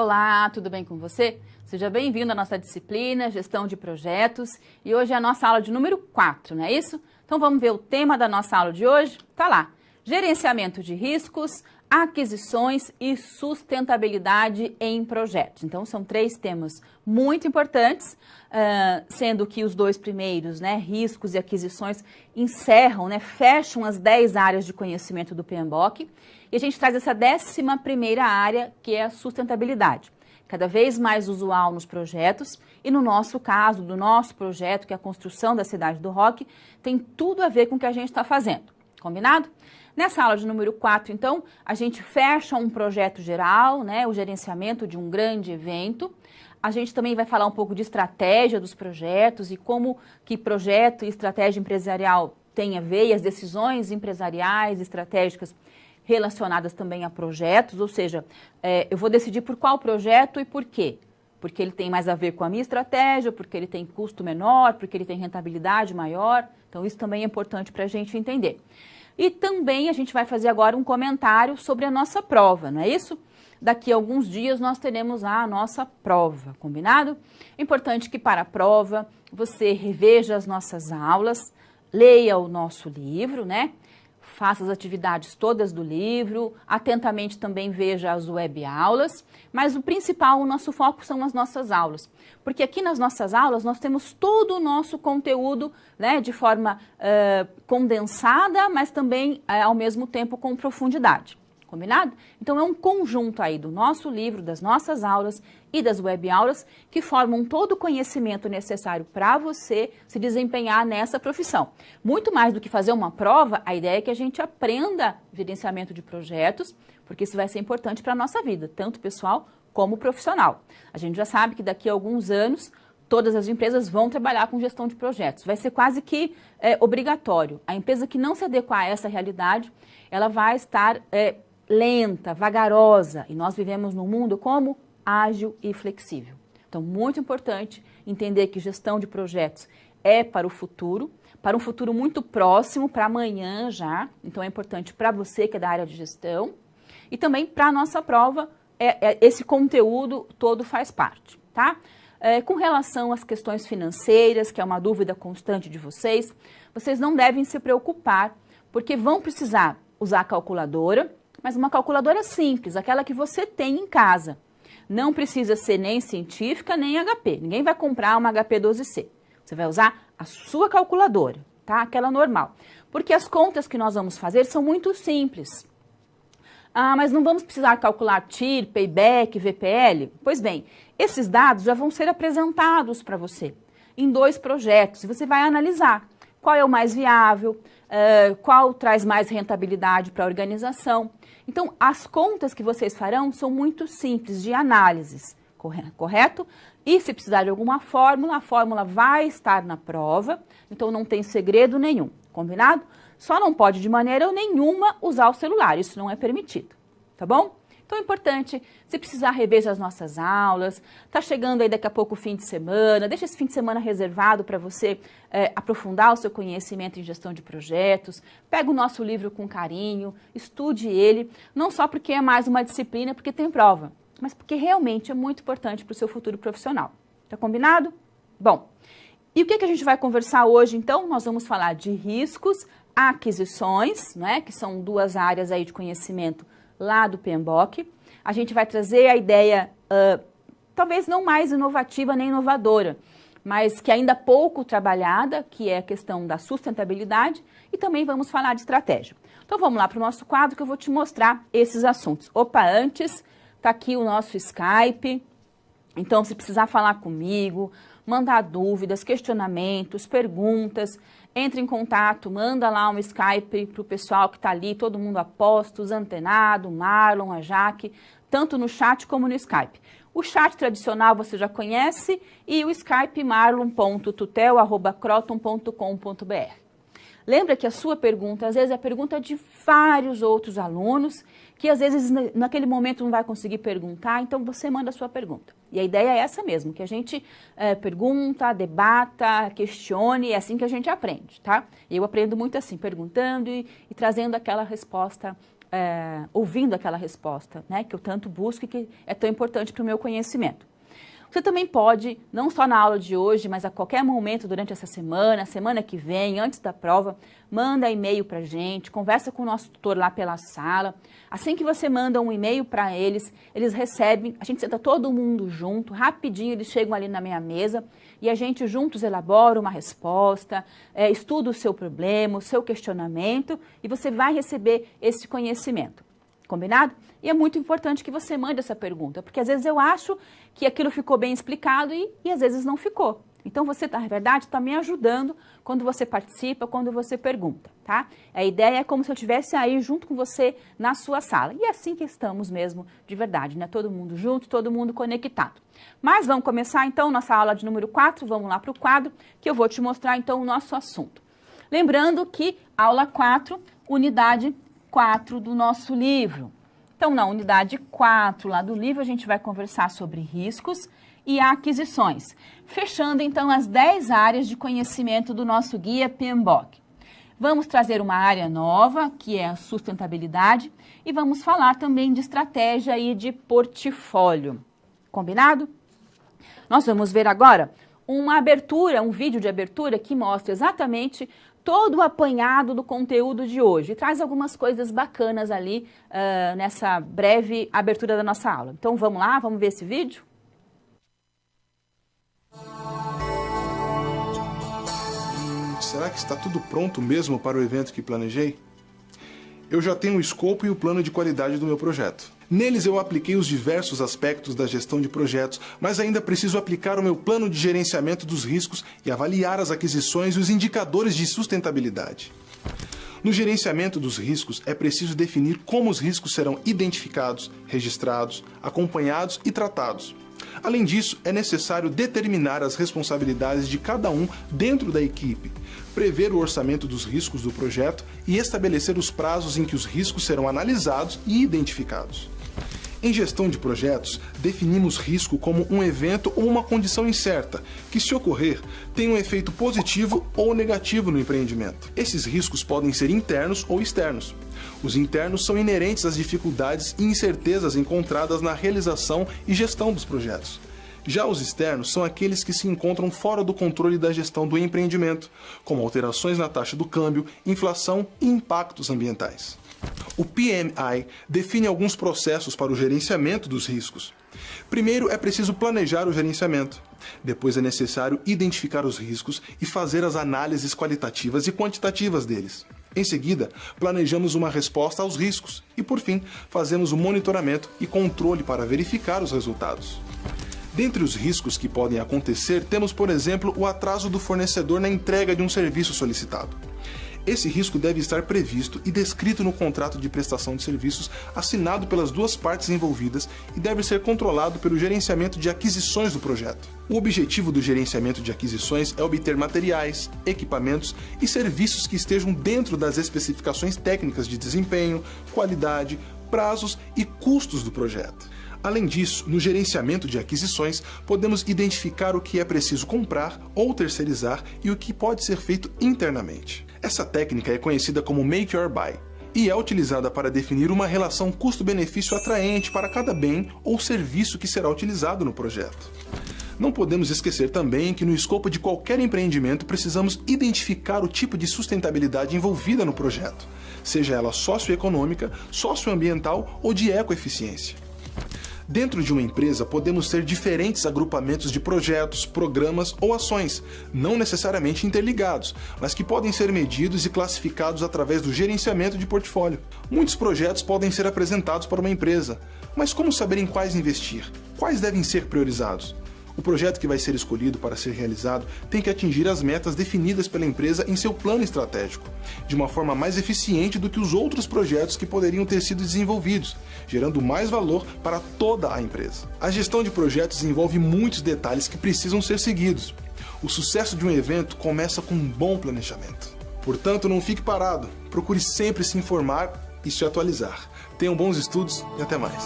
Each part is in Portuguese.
Olá, tudo bem com você? Seja bem-vindo à nossa disciplina Gestão de Projetos e hoje é a nossa aula de número 4, não é isso? Então vamos ver o tema da nossa aula de hoje? Tá lá, gerenciamento de riscos, aquisições e sustentabilidade em projetos. Então são 3 temas muito importantes, sendo que os 2 primeiros, né, riscos e aquisições, encerram, né, fecham as 10 áreas de conhecimento do PMBOK e a gente traz essa 11ª área, que é a sustentabilidade. Cada vez mais usual nos projetos e no nosso caso, do nosso projeto, que é a construção da cidade do rock, tem tudo a ver com o que a gente está fazendo. Combinado? Nessa aula de número 4, então, a gente fecha um projeto geral, né, o gerenciamento de um grande evento. A gente também vai falar um pouco de estratégia dos projetos e como que projeto e estratégia empresarial tem a ver, e as decisões empresariais, estratégicas relacionadas também a projetos, ou seja, eu vou decidir por qual projeto e por quê. Porque ele tem mais a ver com a minha estratégia, porque ele tem custo menor, porque ele tem rentabilidade maior. Então, isso também é importante para a gente entender. E também a gente vai fazer agora um comentário sobre a nossa prova, não é isso? Daqui a alguns dias nós teremos a nossa prova, combinado? É importante que para a prova você reveja as nossas aulas, leia o nosso livro, né? Faça as atividades todas do livro, atentamente também veja as web aulas, mas o principal, o nosso foco são as nossas aulas. Porque aqui nas nossas aulas nós temos todo o nosso conteúdo, né, de forma condensada, mas também ao mesmo tempo com profundidade. Combinado? Então é um conjunto aí do nosso livro, das nossas aulas e das web aulas que formam todo o conhecimento necessário para você se desempenhar nessa profissão. Muito mais do que fazer uma prova, a ideia é que a gente aprenda gerenciamento de projetos, porque isso vai ser importante para a nossa vida, tanto pessoal como profissional. A gente já sabe que daqui a alguns anos todas as empresas vão trabalhar com gestão de projetos. Vai ser quase que obrigatório. A empresa que não se adequar a essa realidade, ela vai estar lenta, vagarosa, e nós vivemos num mundo como ágil e flexível. Então, muito importante entender que gestão de projetos é para o futuro, para um futuro muito próximo, para amanhã já. Então, é importante para você que é da área de gestão e também para a nossa prova, esse conteúdo todo faz parte, tá? Com relação às questões financeiras, que é uma dúvida constante de vocês não devem se preocupar, porque vão precisar usar a calculadora, mas uma calculadora simples, aquela que você tem em casa. Não precisa ser nem científica, nem HP. Ninguém vai comprar uma HP 12C. Você vai usar a sua calculadora, tá? Aquela normal. Porque as contas que nós vamos fazer são muito simples. Mas não vamos precisar calcular TIR, Payback, VPL? Pois bem, esses dados já vão ser apresentados para você em 2 projetos e você vai analisar qual é o mais viável, qual traz mais rentabilidade para a organização. Então, as contas que vocês farão são muito simples de análises, correto? E se precisar de alguma fórmula, a fórmula vai estar na prova, então não tem segredo nenhum, combinado? Só não pode de maneira nenhuma usar o celular, isso não é permitido, tá bom? Então é importante, se precisar, reveja as nossas aulas, tá chegando aí daqui a pouco o fim de semana, deixa esse fim de semana reservado para você aprofundar o seu conhecimento em gestão de projetos, pega o nosso livro com carinho, estude ele, não só porque é mais uma disciplina, porque tem prova, mas porque realmente é muito importante para o seu futuro profissional. Tá combinado? Bom, e o que a gente vai conversar hoje então? Nós vamos falar de riscos, aquisições, né, que são 2 áreas aí de conhecimento lá do PMBOK. A gente vai trazer a ideia, talvez não mais inovativa nem inovadora, mas que ainda pouco trabalhada, que é a questão da sustentabilidade, e também vamos falar de estratégia. Então vamos lá para o nosso quadro que eu vou te mostrar esses assuntos. Opa, antes, tá aqui o nosso Skype, então se precisar falar comigo, mandar dúvidas, questionamentos, perguntas, entre em contato, manda lá um Skype para o pessoal que está ali, todo mundo a postos, antenado, Marlon, a Jaque, tanto no chat como no Skype. O chat tradicional você já conhece e o Skype marlon.tutel@croton.com.br. Lembra que a sua pergunta, às vezes, é a pergunta de vários outros alunos, que às vezes naquele momento não vai conseguir perguntar, então você manda a sua pergunta. E a ideia é essa mesmo, que a gente pergunta, debata, questione, é assim que a gente aprende, tá? Eu aprendo muito assim, perguntando e trazendo aquela resposta ouvindo aquela resposta, né, que eu tanto busco e que é tão importante para o meu conhecimento. Você também pode, não só na aula de hoje, mas a qualquer momento durante essa semana, semana que vem, antes da prova, manda e-mail para a gente, conversa com o nosso tutor lá pela sala. Assim que você manda um e-mail para eles recebem, a gente senta todo mundo junto, rapidinho eles chegam ali na minha mesa e a gente juntos elabora uma resposta, estuda o seu problema, o seu questionamento e você vai receber esse conhecimento. Combinado? E é muito importante que você mande essa pergunta, porque às vezes eu acho que aquilo ficou bem explicado e às vezes não ficou. Então você, na verdade, está me ajudando quando você participa, quando você pergunta, tá? A ideia é como se eu estivesse aí junto com você na sua sala. E é assim que estamos mesmo, de verdade, né? Todo mundo junto, todo mundo conectado. Mas vamos começar então nossa aula de número 4, vamos lá para o quadro, que eu vou te mostrar então o nosso assunto. Lembrando que aula 4, unidade 4 do nosso livro. Então, na unidade 4 lá do livro, a gente vai conversar sobre riscos e aquisições, fechando então as 10 áreas de conhecimento do nosso guia PMBOK. Vamos trazer uma área nova, que é a sustentabilidade, e vamos falar também de estratégia e de portfólio. Combinado? Nós vamos ver agora uma abertura, um vídeo de abertura que mostra exatamente todo o apanhado do conteúdo de hoje e traz algumas coisas bacanas ali nessa breve abertura da nossa aula. Então vamos lá, vamos ver esse vídeo? Será que está tudo pronto mesmo para o evento que planejei? Eu já tenho o escopo e o plano de qualidade do meu projeto. Neles eu apliquei os diversos aspectos da gestão de projetos, mas ainda preciso aplicar o meu plano de gerenciamento dos riscos e avaliar as aquisições e os indicadores de sustentabilidade. No gerenciamento dos riscos, é preciso definir como os riscos serão identificados, registrados, acompanhados e tratados. Além disso, é necessário determinar as responsabilidades de cada um dentro da equipe, prever o orçamento dos riscos do projeto e estabelecer os prazos em que os riscos serão analisados e identificados. Em gestão de projetos, definimos risco como um evento ou uma condição incerta, que, se ocorrer, tem um efeito positivo ou negativo no empreendimento. Esses riscos podem ser internos ou externos. Os internos são inerentes às dificuldades e incertezas encontradas na realização e gestão dos projetos. Já os externos são aqueles que se encontram fora do controle da gestão do empreendimento, como alterações na taxa do câmbio, inflação e impactos ambientais. O PMI define alguns processos para o gerenciamento dos riscos. Primeiro, é preciso planejar o gerenciamento. Depois, é necessário identificar os riscos e fazer as análises qualitativas e quantitativas deles. Em seguida, planejamos uma resposta aos riscos e, por fim, fazemos o monitoramento e controle para verificar os resultados. Dentre os riscos que podem acontecer, temos, por exemplo, o atraso do fornecedor na entrega de um serviço solicitado. Esse risco deve estar previsto e descrito no contrato de prestação de serviços assinado pelas duas partes envolvidas e deve ser controlado pelo gerenciamento de aquisições do projeto. O objetivo do gerenciamento de aquisições é obter materiais, equipamentos e serviços que estejam dentro das especificações técnicas de desempenho, qualidade, prazos e custos do projeto. Além disso, no gerenciamento de aquisições, podemos identificar o que é preciso comprar ou terceirizar e o que pode ser feito internamente. Essa técnica é conhecida como Make or Buy e é utilizada para definir uma relação custo-benefício atraente para cada bem ou serviço que será utilizado no projeto. Não podemos esquecer também que no escopo de qualquer empreendimento precisamos identificar o tipo de sustentabilidade envolvida no projeto, seja ela socioeconômica, socioambiental ou de ecoeficiência. Dentro de uma empresa, podemos ter diferentes agrupamentos de projetos, programas ou ações, não necessariamente interligados, mas que podem ser medidos e classificados através do gerenciamento de portfólio. Muitos projetos podem ser apresentados para uma empresa, mas como saber em quais investir? Quais devem ser priorizados? O projeto que vai ser escolhido para ser realizado tem que atingir as metas definidas pela empresa em seu plano estratégico, de uma forma mais eficiente do que os outros projetos que poderiam ter sido desenvolvidos, gerando mais valor para toda a empresa. A gestão de projetos envolve muitos detalhes que precisam ser seguidos. O sucesso de um evento começa com um bom planejamento. Portanto, não fique parado, procure sempre se informar e se atualizar. Tenham bons estudos e até mais.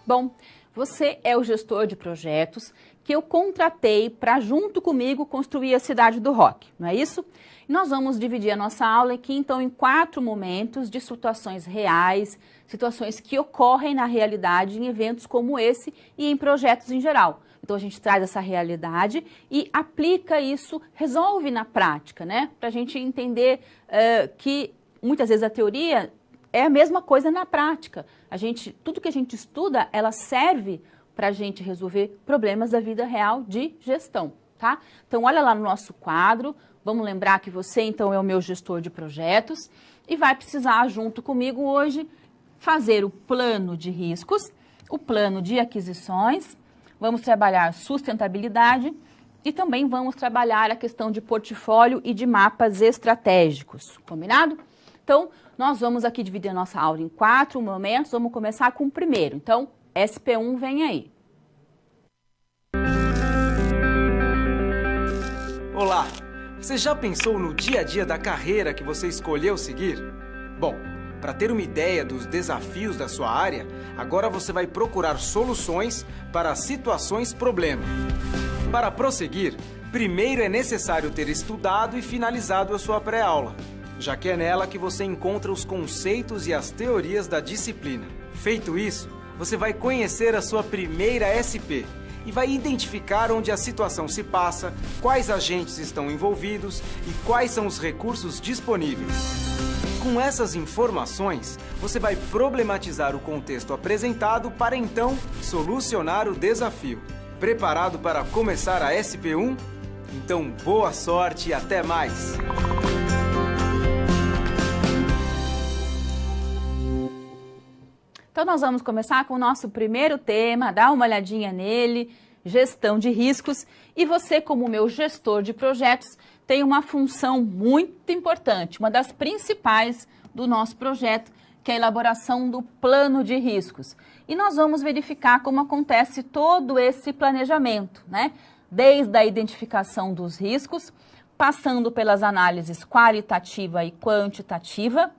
Bom, você é o gestor de projetos que eu contratei para, junto comigo, construir a cidade do rock, não é isso? E nós vamos dividir a nossa aula aqui, então, em 4 momentos de situações reais, situações que ocorrem na realidade em eventos como esse e em projetos em geral. Então, a gente traz essa realidade e aplica isso, resolve na prática, né? Para a gente entender que, muitas vezes, a teoria é a mesma coisa na prática. Tudo que a gente estuda, ela serve para a gente resolver problemas da vida real de gestão, tá? Então, olha lá no nosso quadro, vamos lembrar que você, então, é o meu gestor de projetos e vai precisar, junto comigo hoje, fazer o plano de riscos, o plano de aquisições, vamos trabalhar sustentabilidade e também vamos trabalhar a questão de portfólio e de mapas estratégicos, combinado? Então, nós vamos aqui dividir a nossa aula em 4 momentos, vamos começar com o primeiro. Então, SP1 vem aí. Olá! Você já pensou no dia a dia da carreira que você escolheu seguir? Bom, para ter uma ideia dos desafios da sua área, agora você vai procurar soluções para situações problema. Para prosseguir, primeiro é necessário ter estudado e finalizado a sua pré-aula, já que é nela que você encontra os conceitos e as teorias da disciplina. Feito isso, você vai conhecer a sua primeira SP e vai identificar onde a situação se passa, quais agentes estão envolvidos e quais são os recursos disponíveis. Com essas informações, você vai problematizar o contexto apresentado para então solucionar o desafio. Preparado para começar a SP1? Então, boa sorte e até mais! Então, nós vamos começar com o nosso primeiro tema, dá uma olhadinha nele, gestão de riscos. E você, como meu gestor de projetos, tem uma função muito importante, uma das principais do nosso projeto, que é a elaboração do plano de riscos. E nós vamos verificar como acontece todo esse planejamento, né? Desde a identificação dos riscos, passando pelas análises qualitativa e quantitativa,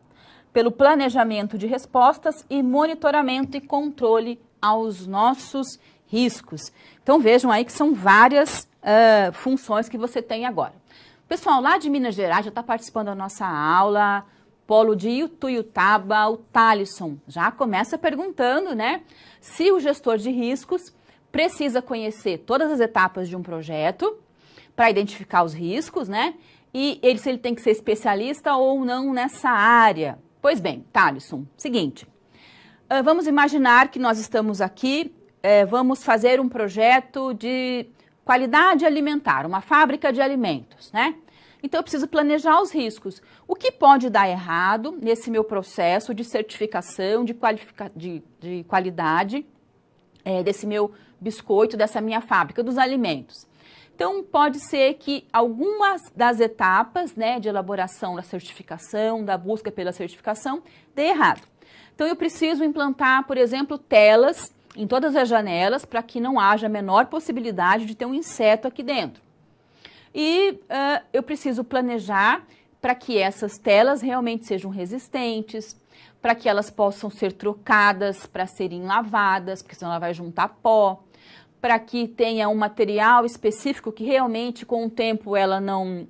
pelo planejamento de respostas e monitoramento e controle aos nossos riscos. Então, vejam aí que são várias funções que você tem agora. Pessoal, lá de Minas Gerais já está participando da nossa aula, Polo de Ituiutaba, o Thalisson. Já começa perguntando, né, se o gestor de riscos precisa conhecer todas as etapas de um projeto para identificar os riscos, né, e se ele tem que ser especialista ou não nessa área. Pois bem, Thalisson, seguinte, vamos imaginar que nós estamos aqui, vamos fazer um projeto de qualidade alimentar, uma fábrica de alimentos, né? Então, eu preciso planejar os riscos. O que pode dar errado nesse meu processo de certificação, de qualidade desse meu biscoito, dessa minha fábrica, dos alimentos? Então, pode ser que algumas das etapas, né, de elaboração da certificação, da busca pela certificação, dê errado. Então, eu preciso implantar, por exemplo, telas em todas as janelas para que não haja a menor possibilidade de ter um inseto aqui dentro. E eu preciso planejar para que essas telas realmente sejam resistentes, para que elas possam ser trocadas para serem lavadas, porque senão ela vai juntar pó, para que tenha um material específico que realmente com o tempo ela não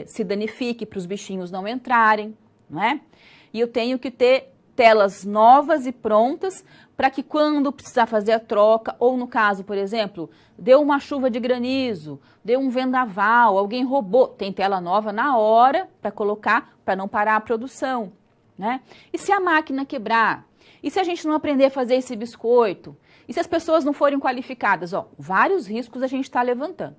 se danifique, para os bichinhos não entrarem, não é? E eu tenho que ter telas novas e prontas para que quando precisar fazer a troca, ou no caso, por exemplo, deu uma chuva de granizo, deu um vendaval, alguém roubou, tem tela nova na hora para colocar, para não parar a produção, né? E se a máquina quebrar? E se a gente não aprender a fazer esse biscoito? E se as pessoas não forem qualificadas? Ó, vários riscos a gente está levantando.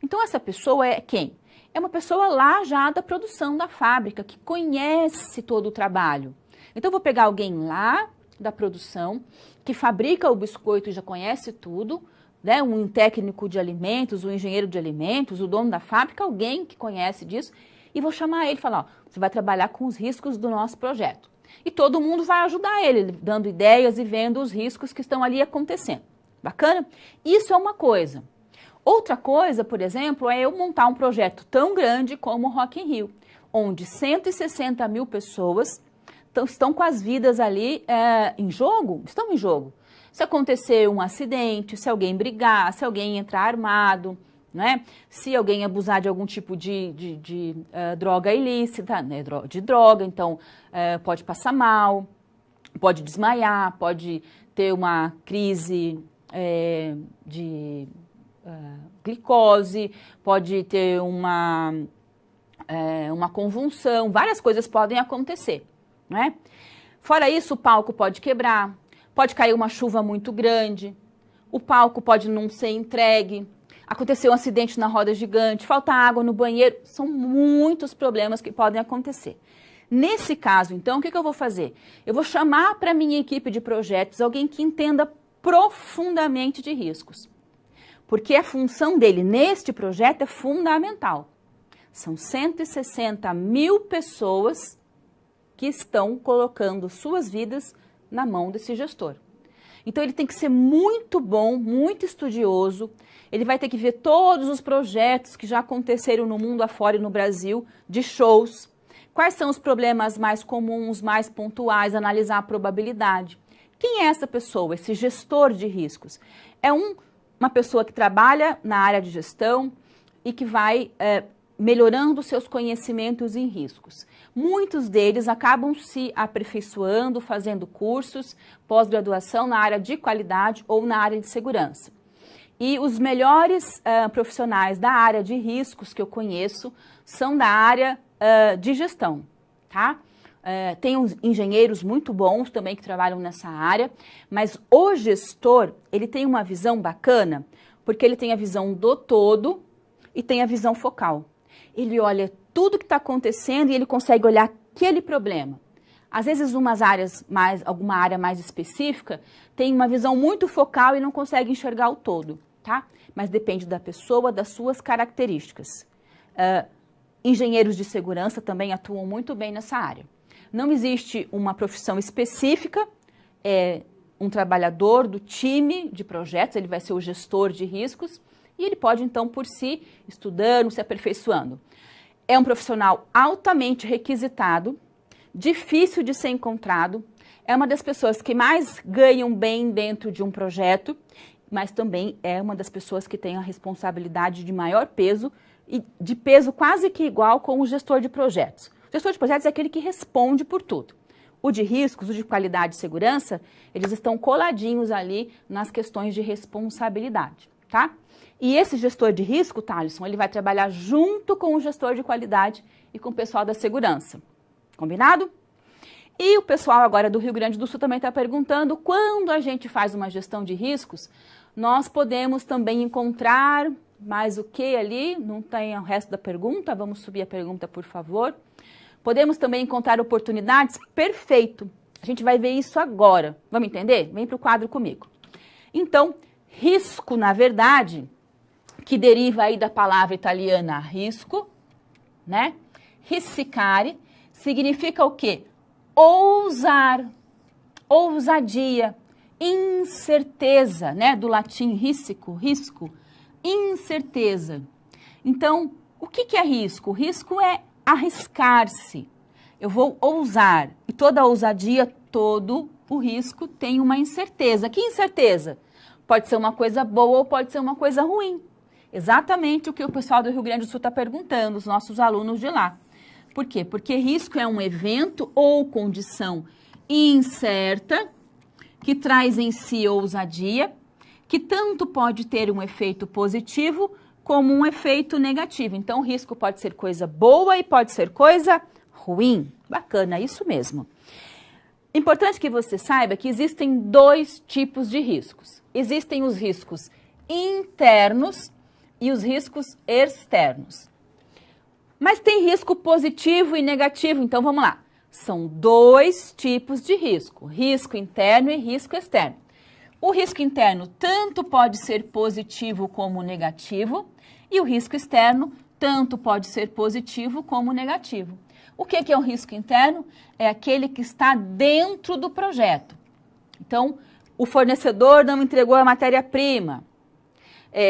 Então, essa pessoa é quem? É uma pessoa lá já da produção da fábrica, que conhece todo o trabalho. Então, eu vou pegar alguém lá da produção, que fabrica o biscoito e já conhece tudo, né? Um técnico de alimentos, um engenheiro de alimentos, o dono da fábrica, alguém que conhece disso, e vou chamar ele e falar, ó, você vai trabalhar com os riscos do nosso projeto. E todo mundo vai ajudar ele, dando ideias e vendo os riscos que estão ali acontecendo. Bacana? Isso é uma coisa. Outra coisa, por exemplo, é eu montar um projeto tão grande como o Rock in Rio, onde 160 mil pessoas estão com as vidas ali em jogo, estão em jogo. Se acontecer um acidente, se alguém brigar, se alguém entrar armado, né? Se alguém abusar de algum tipo de droga ilícita, né? De droga, então pode passar mal, pode desmaiar, pode ter uma crise de glicose, pode ter uma convulsão, várias coisas podem acontecer, né? Fora isso, o palco pode quebrar, pode cair uma chuva muito grande, o palco pode não ser entregue, acontecer um acidente na roda gigante, faltar água no banheiro, são muitos problemas que podem acontecer. Nesse caso, então, o que eu vou fazer? Eu vou chamar para a minha equipe de projetos alguém que entenda profundamente de riscos, porque a função dele neste projeto é fundamental. São 160 mil pessoas que estão colocando suas vidas na mão desse gestor. Então, ele tem que ser muito bom, muito estudioso, ele vai ter que ver todos os projetos que já aconteceram no mundo afora e no Brasil, de shows, quais são os problemas mais comuns, mais pontuais, analisar a probabilidade. Quem é essa pessoa, esse gestor de riscos? É uma pessoa que trabalha na área de gestão e que vai melhorando seus conhecimentos em riscos. Muitos deles acabam se aperfeiçoando, fazendo cursos, pós-graduação na área de qualidade ou na área de segurança. E os melhores profissionais da área de riscos que eu conheço são da área de gestão, tá? Tem uns engenheiros muito bons também que trabalham nessa área, mas o gestor, ele tem uma visão bacana, porque ele tem a visão do todo e tem a visão focal. Ele olha tudo que está acontecendo e ele consegue olhar aquele problema. Às vezes, alguma área mais específica tem uma visão muito focal e não consegue enxergar o todo, tá? Mas depende da pessoa, das suas características. Engenheiros de segurança também atuam muito bem nessa área. Não existe uma profissão específica, um trabalhador do time de projetos, ele vai ser o gestor de riscos, e ele pode, então, por si, estudando, se aperfeiçoando. É um profissional altamente requisitado, difícil de ser encontrado, é uma das pessoas que mais ganham bem dentro de um projeto, mas também é uma das pessoas que tem a responsabilidade de maior peso e de peso quase que igual com o gestor de projetos. O gestor de projetos é aquele que responde por tudo. O de riscos, o de qualidade e segurança, eles estão coladinhos ali nas questões de responsabilidade, tá? E esse gestor de risco, Thalisson, ele vai trabalhar junto com o gestor de qualidade e com o pessoal da segurança. Combinado? E o pessoal agora do Rio Grande do Sul também está perguntando, quando a gente faz uma gestão de riscos, nós podemos também encontrar mais o que ali? Não tem o resto da pergunta? Vamos subir a pergunta, por favor. Podemos também encontrar oportunidades? Perfeito. A gente vai ver isso agora. Vamos entender? Vem para o quadro comigo. Então, risco, na verdade, que deriva aí da palavra italiana risco, né? Riscare, significa o quê? Ousar, ousadia, incerteza, né? Do latim risco, incerteza. Então, o que é risco? Risco é arriscar-se. Eu vou ousar. E toda ousadia, todo o risco tem uma incerteza. Que incerteza? Pode ser uma coisa boa ou pode ser uma coisa ruim. Exatamente o que o pessoal do Rio Grande do Sul está perguntando, os nossos alunos de lá. Por quê? Porque risco é um evento ou condição incerta que traz em si ousadia, que tanto pode ter um efeito positivo como um efeito negativo. Então, o risco pode ser coisa boa e pode ser coisa ruim. Bacana, isso mesmo. Importante que você saiba que existem dois tipos de riscos. Existem os riscos internos e os riscos externos. Mas tem risco positivo e negativo, então vamos lá. São dois tipos de risco, risco interno e risco externo. O risco interno tanto pode ser positivo como negativo e o risco externo tanto pode ser positivo como negativo. O que é um risco interno? É aquele que está dentro do projeto. Então, o fornecedor não entregou a matéria-prima,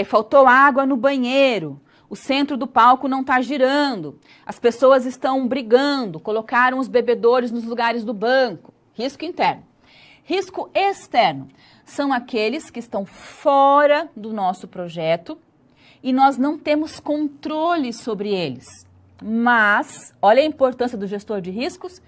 faltou água no banheiro, o centro do palco não está girando, as pessoas estão brigando, colocaram os bebedores nos lugares do banco. Risco interno. Risco externo são aqueles que estão fora do nosso projeto e nós não temos controle sobre eles. Mas, olha a importância do gestor de riscos,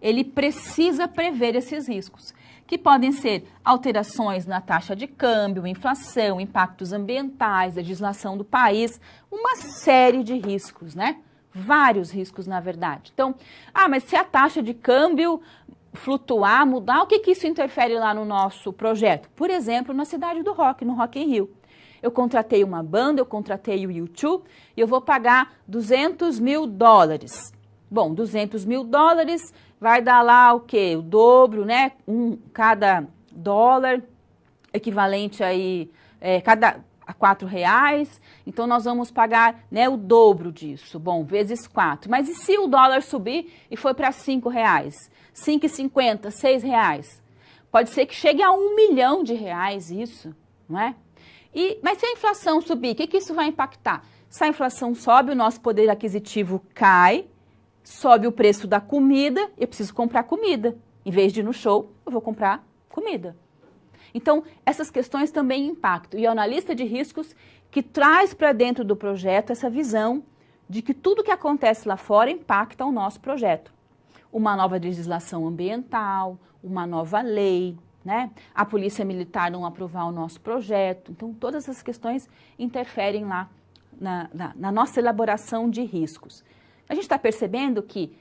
ele precisa prever esses riscos, que podem ser alterações na taxa de câmbio, inflação, impactos ambientais, legislação do país, uma série de riscos, né? Vários riscos, na verdade. Então, mas se a taxa de câmbio flutuar, mudar, o que isso interfere lá no nosso projeto? Por exemplo, na Cidade do Rock, no Rock in Rio. Eu contratei uma banda, eu contratei o U2 e eu vou pagar $200 mil. Bom, $200 mil vai dar lá o quê? O dobro, né? Cada dólar equivalente aí a R$4. Então, nós vamos pagar, né, o dobro disso. Bom, vezes 4. Mas e se o dólar subir e for para R$5? R$5,50, R$6? Pode ser que chegue a R$1 milhão isso, não é? Mas se a inflação subir, o que isso vai impactar? Se a inflação sobe, o nosso poder aquisitivo cai, sobe o preço da comida, eu preciso comprar comida. Em vez de ir no show, eu vou comprar comida. Então, essas questões também impactam. E é o analista de riscos que traz para dentro do projeto essa visão de que tudo que acontece lá fora impacta o nosso projeto. Uma nova legislação ambiental, uma nova lei, né? A polícia militar não aprovar o nosso projeto. Então, todas essas questões interferem lá na nossa elaboração de riscos. A gente está percebendo que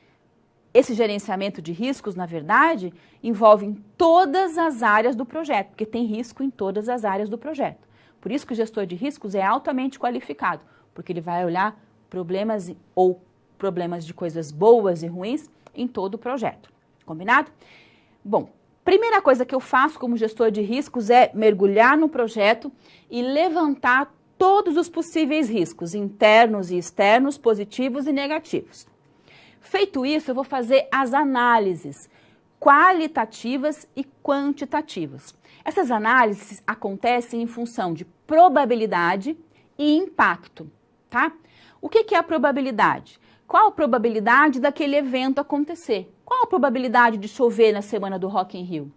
esse gerenciamento de riscos, na verdade, envolve todas as áreas do projeto, porque tem risco em todas as áreas do projeto. Por isso que o gestor de riscos é altamente qualificado, porque ele vai olhar problemas de coisas boas e ruins em todo o projeto. Combinado? Bom, primeira coisa que eu faço como gestor de riscos é mergulhar no projeto e levantar todos os possíveis riscos, internos e externos, positivos e negativos. Feito isso, eu vou fazer as análises qualitativas e quantitativas. Essas análises acontecem em função de probabilidade e impacto, tá? O que é a probabilidade? Qual a probabilidade daquele evento acontecer? Qual a probabilidade de chover na semana do Rock in Rio?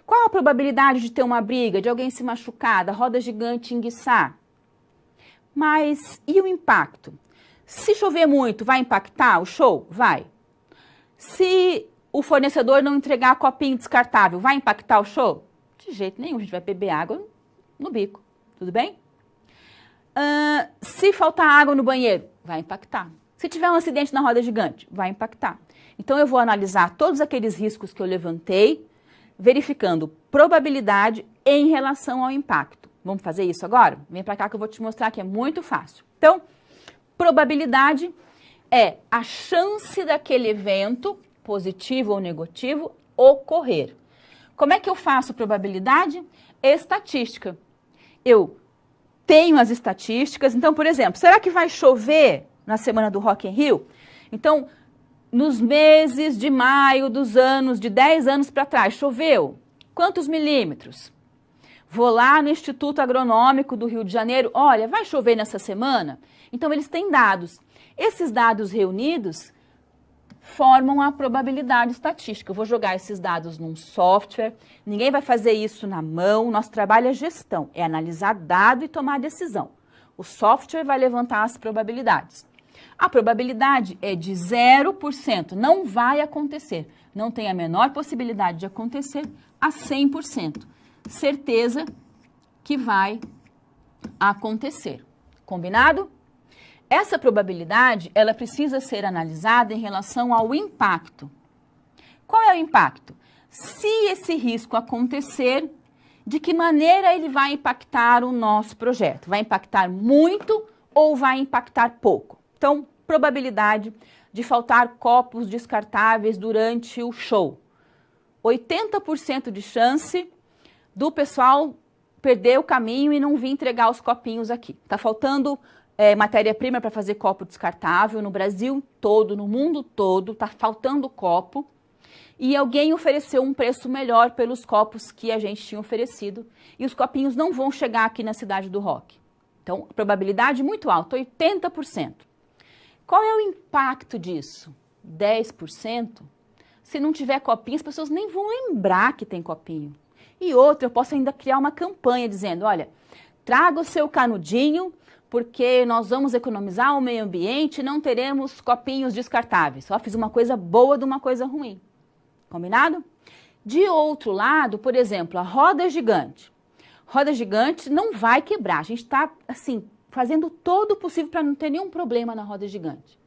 Qual a probabilidade de ter uma briga, de alguém se machucar, da roda gigante enguiçar? Mas e o impacto? Se chover muito, vai impactar o show? Vai. Se o fornecedor não entregar copinho descartável, vai impactar o show? De jeito nenhum, a gente vai beber água no bico, tudo bem? Se faltar água no banheiro, vai impactar. Se tiver um acidente na roda gigante, vai impactar. Então, eu vou analisar todos aqueles riscos que eu levantei, verificando probabilidade em relação ao impacto. Vamos fazer isso agora? Vem para cá que eu vou te mostrar que é muito fácil. Então, probabilidade é a chance daquele evento, positivo ou negativo, ocorrer. Como é que eu faço probabilidade? Estatística. Eu tenho as estatísticas. Então, por exemplo, será que vai chover na semana do Rock in Rio? Então, nos meses de maio dos anos, de 10 anos para trás, choveu? Quantos milímetros? Vou lá no Instituto Agronômico do Rio de Janeiro, olha, vai chover nessa semana? Então, eles têm dados. Esses dados reunidos formam a probabilidade estatística. Eu vou jogar esses dados num software, ninguém vai fazer isso na mão, nosso trabalho é gestão, é analisar dado e tomar decisão. O software vai levantar as probabilidades. A probabilidade é de 0%, não vai acontecer, não tem a menor possibilidade de acontecer a 100%. Certeza que vai acontecer. Combinado? Essa probabilidade, ela precisa ser analisada em relação ao impacto. Qual é o impacto? Se esse risco acontecer, de que maneira ele vai impactar o nosso projeto? Vai impactar muito ou vai impactar pouco? Então, probabilidade de faltar copos descartáveis durante o show. 80% de chance do pessoal perder o caminho e não vir entregar os copinhos aqui. Está faltando matéria-prima para fazer copo descartável no Brasil todo, no mundo todo, está faltando copo. E alguém ofereceu um preço melhor pelos copos que a gente tinha oferecido. E os copinhos não vão chegar aqui na Cidade do Rock. Então, probabilidade muito alta, 80%. Qual é o impacto disso? 10%? se não tiver copinho, as pessoas nem vão lembrar que tem copinho. E outra, eu posso ainda criar uma campanha dizendo, olha, traga o seu canudinho, porque nós vamos economizar o meio ambiente e não teremos copinhos descartáveis. Só fiz uma coisa boa de uma coisa ruim. Combinado? De outro lado, por exemplo, a roda gigante. Roda gigante não vai quebrar. A gente está, assim, fazendo todo o possível para não ter nenhum problema na roda gigante.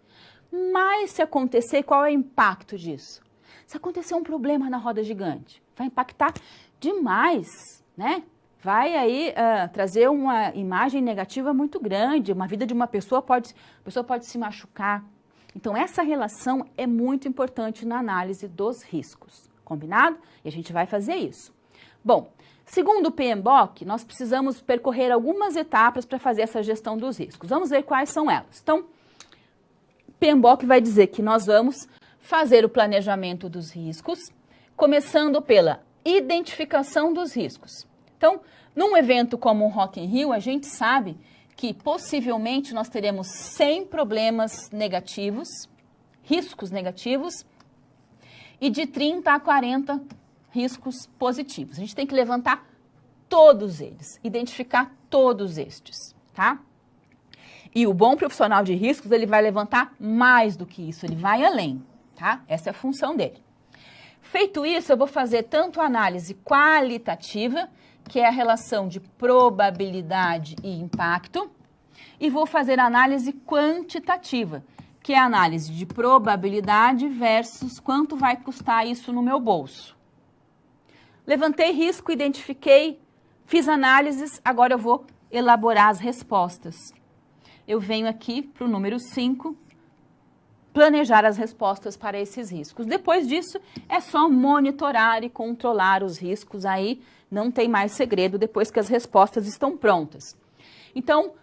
Mas se acontecer, qual é o impacto disso? Se acontecer um problema na roda gigante, vai impactar demais, né? Vai aí trazer uma imagem negativa muito grande, uma vida de uma pessoa a pessoa pode se machucar. Então, essa relação é muito importante na análise dos riscos, combinado? E a gente vai fazer isso. Bom, segundo o PMBOK, nós precisamos percorrer algumas etapas para fazer essa gestão dos riscos. Vamos ver quais são elas. Então, o PMBOK vai dizer que nós vamos fazer o planejamento dos riscos, começando pela identificação dos riscos. Então, num evento como o Rock in Rio, a gente sabe que possivelmente nós teremos 100 problemas negativos, riscos negativos, e de 30 a 40 riscos positivos. A gente tem que levantar todos eles, identificar todos estes, tá? E o bom profissional de riscos, ele vai levantar mais do que isso, ele vai além, tá? Essa é a função dele. Feito isso, eu vou fazer tanto a análise qualitativa, que é a relação de probabilidade e impacto, e vou fazer a análise quantitativa, que é a análise de probabilidade versus quanto vai custar isso no meu bolso. Levantei risco, identifiquei, fiz análises, agora eu vou elaborar as respostas. Eu venho aqui para o número 5, planejar as respostas para esses riscos. Depois disso, é só monitorar e controlar os riscos, aí não tem mais segredo depois que as respostas estão prontas. Então,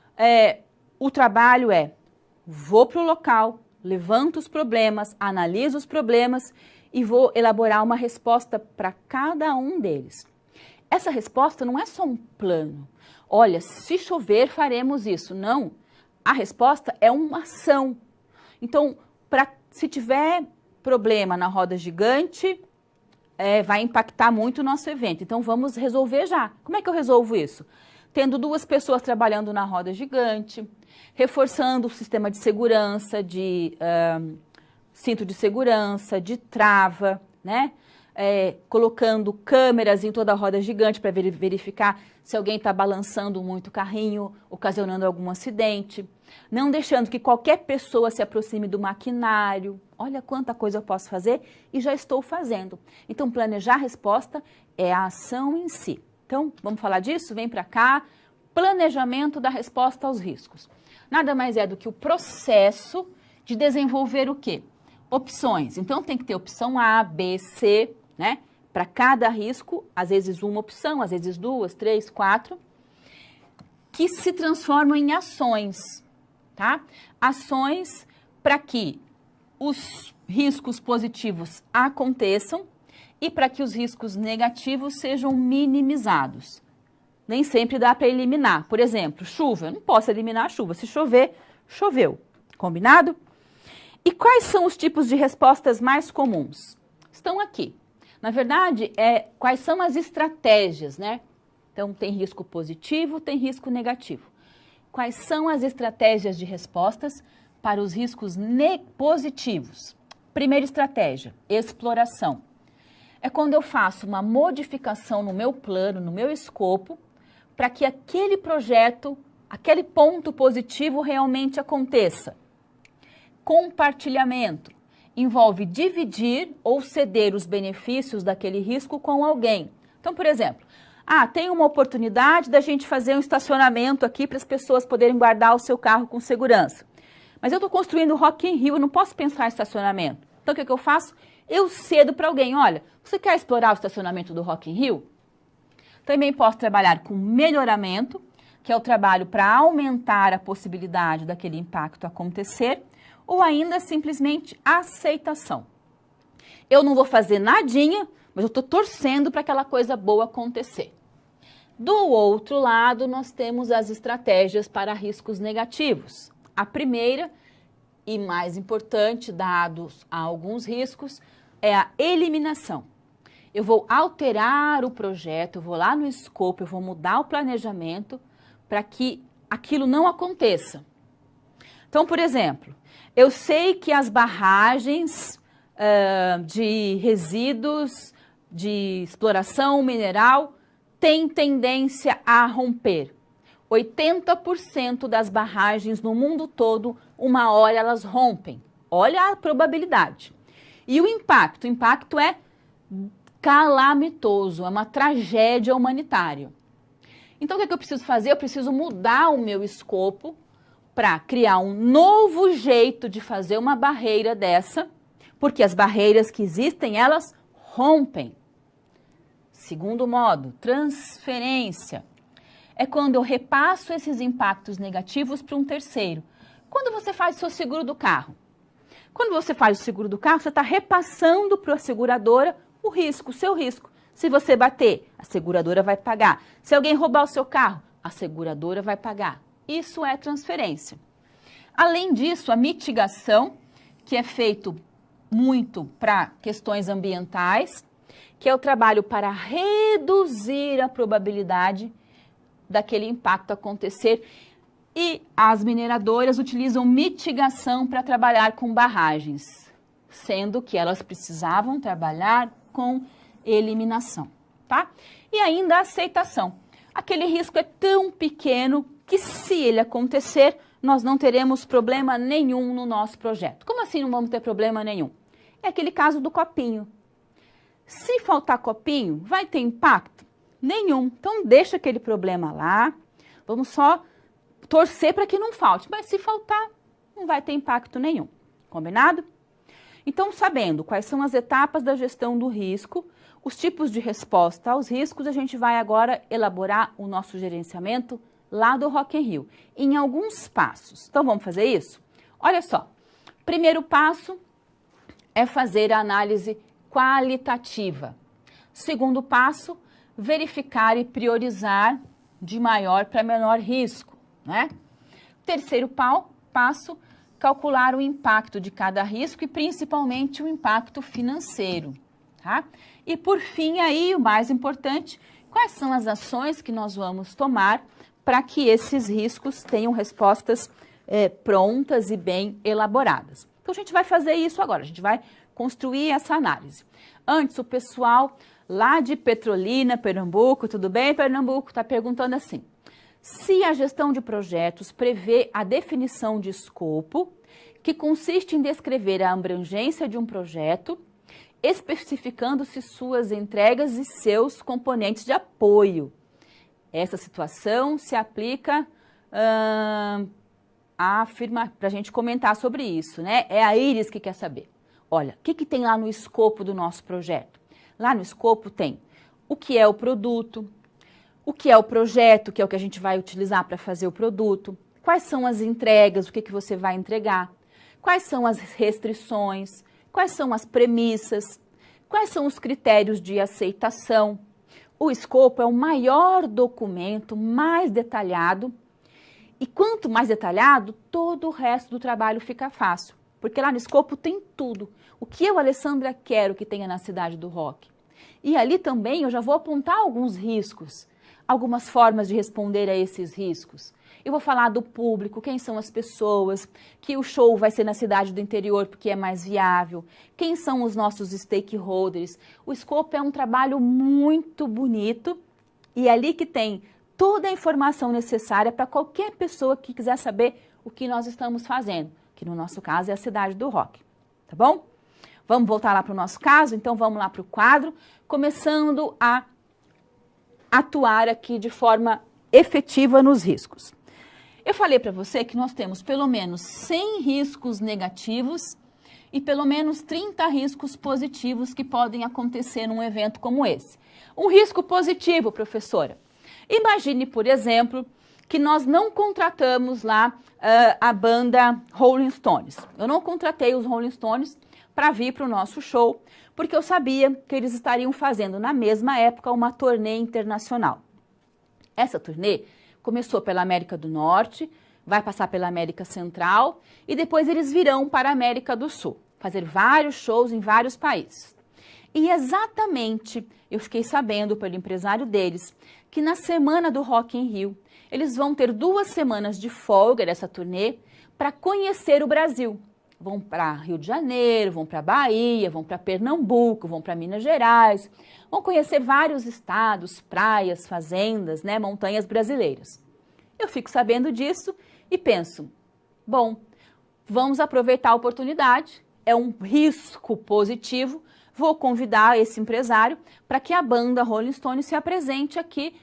o trabalho é, vou para o local, levanto os problemas, analiso os problemas e vou elaborar uma resposta para cada um deles. Essa resposta não é só um plano. Olha, se chover, faremos isso. Não. A resposta é uma ação. Então, se tiver problema na roda gigante, vai impactar muito o nosso evento. Então, vamos resolver já. Como é que eu resolvo isso? Tendo 2 pessoas trabalhando na roda gigante, reforçando o sistema de segurança, de cinto de segurança, de trava, né? Colocando câmeras em toda a roda gigante para verificar se alguém está balançando muito o carrinho, ocasionando algum acidente. Não deixando que qualquer pessoa se aproxime do maquinário. Olha quanta coisa eu posso fazer e já estou fazendo. Então, planejar a resposta é a ação em si. Então, vamos falar disso? Vem para cá. Planejamento da resposta aos riscos. Nada mais é do que o processo de desenvolver o quê? Opções. Então, tem que ter opção A, B, C, né? Para cada risco, às vezes uma opção, às vezes 2, 3, 4, que se transformam em ações, tá? Ações para que os riscos positivos aconteçam e para que os riscos negativos sejam minimizados. Nem sempre dá para eliminar. Por exemplo, chuva. Eu não posso eliminar a chuva. Se chover, choveu. Combinado? E quais são os tipos de respostas mais comuns? Estão aqui. Na verdade, quais são as estratégias, né? Então, tem risco positivo, tem risco negativo. Quais são as estratégias de respostas para os riscos positivos? Primeira estratégia, exploração. É quando eu faço uma modificação no meu plano, no meu escopo, para que aquele projeto, aquele ponto positivo realmente aconteça. Compartilhamento. Envolve dividir ou ceder os benefícios daquele risco com alguém. Então, por exemplo, tem uma oportunidade da gente fazer um estacionamento aqui para as pessoas poderem guardar o seu carro com segurança. Mas eu estou construindo o Rock in Rio, eu não posso pensar em estacionamento. Então, o que eu faço? Eu cedo para alguém. Olha, você quer explorar o estacionamento do Rock in Rio? Também posso trabalhar com melhoramento, que é o trabalho para aumentar a possibilidade daquele impacto acontecer, ou ainda simplesmente aceitação. Eu não vou fazer nadinha, mas eu estou torcendo para aquela coisa boa acontecer. Do outro lado, nós temos as estratégias para riscos negativos. A primeira e mais importante, dados a alguns riscos, é a eliminação. Eu vou alterar o projeto, eu vou lá no escopo, eu vou mudar o planejamento para que aquilo não aconteça. Então, por exemplo, eu sei que as barragens de resíduos de exploração mineral têm tendência a romper. 80% das barragens no mundo todo, uma hora elas rompem. Olha a probabilidade. E o impacto é calamitoso, é uma tragédia humanitária. Então, o que eu preciso fazer? Eu preciso mudar o meu escopo para criar um novo jeito de fazer uma barreira dessa, porque as barreiras que existem, elas rompem. Segundo modo, transferência. É quando eu repasso esses impactos negativos para um terceiro. Quando você faz o seu seguro do carro? Quando você faz o seguro do carro, você está repassando para a seguradora o risco, o seu risco. Se você bater, a seguradora vai pagar. Se alguém roubar o seu carro, a seguradora vai pagar. Isso é transferência. Além disso, a mitigação, que é feito muito para questões ambientais, que é o trabalho para reduzir a probabilidade daquele impacto acontecer. E as mineradoras utilizam mitigação para trabalhar com barragens, sendo que elas precisavam trabalhar com eliminação, tá? E ainda a aceitação. Aquele risco é tão pequeno que, se ele acontecer, nós não teremos problema nenhum no nosso projeto. Como assim não vamos ter problema nenhum? É aquele caso do copinho. Se faltar copinho, vai ter impacto? Nenhum. Então, deixa aquele problema lá. Vamos só torcer para que não falte. Mas se faltar, não vai ter impacto nenhum. Combinado? Então, sabendo quais são as etapas da gestão do risco, os tipos de resposta aos riscos, a gente vai agora elaborar o nosso gerenciamento lá do Rock in Rio, em alguns passos. Então, vamos fazer isso? Olha só, primeiro passo é fazer a análise qualitativa. Segundo passo, verificar e priorizar de maior para menor risco, né? Terceiro passo, calcular o impacto de cada risco e principalmente o impacto financeiro, tá? E por fim, aí, o mais importante, quais são as ações que nós vamos tomar para que esses riscos tenham respostas prontas e bem elaboradas. Então, a gente vai fazer isso agora, a gente vai construir essa análise. Antes, o pessoal lá de Petrolina, Pernambuco, tudo bem, Pernambuco, está perguntando assim: se a gestão de projetos prevê a definição de escopo, que consiste em descrever a abrangência de um projeto, especificando-se suas entregas e seus componentes de apoio. Essa situação se aplica para a gente comentar sobre isso, né? É a Iris que quer saber. Olha, o que tem lá no escopo do nosso projeto? Lá no escopo tem o que é o produto, o que é o projeto, que é o que a gente vai utilizar para fazer o produto, quais são as entregas, o que você vai entregar, quais são as restrições, quais são as premissas, quais são os critérios de aceitação. O escopo é o maior documento, mais detalhado, e quanto mais detalhado, todo o resto do trabalho fica fácil, porque lá no escopo tem tudo. O que eu, Alessandra, quero que tenha na cidade do rock. E ali também eu já vou apontar alguns riscos, algumas formas de responder a esses riscos. Eu vou falar do público, quem são as pessoas, que o show vai ser na cidade do interior porque é mais viável, quem são os nossos stakeholders. O escopo é um trabalho muito bonito e é ali que tem toda a informação necessária para qualquer pessoa que quiser saber o que nós estamos fazendo, que no nosso caso é a cidade do rock, tá bom? Vamos voltar lá para o nosso caso? Então vamos lá para o quadro, começando a atuar aqui de forma efetiva nos riscos. Eu falei para você que nós temos pelo menos 100 riscos negativos e pelo menos 30 riscos positivos que podem acontecer num evento como esse. Um risco positivo, professora. Imagine, por exemplo, que nós não contratamos lá a banda Rolling Stones. Eu não contratei os Rolling Stones para vir para o nosso show, porque eu sabia que eles estariam fazendo na mesma época uma turnê internacional. Essa turnê começou pela América do Norte, vai passar pela América Central e depois eles virão para a América do Sul, fazer vários shows em vários países. E exatamente, eu fiquei sabendo pelo empresário deles, que na semana do Rock in Rio, eles vão ter 2 semanas de folga dessa turnê para conhecer o Brasil. Vão para Rio de Janeiro, vão para Bahia, vão para Pernambuco, vão para Minas Gerais, vão conhecer vários estados, praias, fazendas, né, montanhas brasileiras. Eu fico sabendo disso e penso, bom, vamos aproveitar a oportunidade, é um risco positivo, vou convidar esse empresário para que a banda Rolling Stones se apresente aqui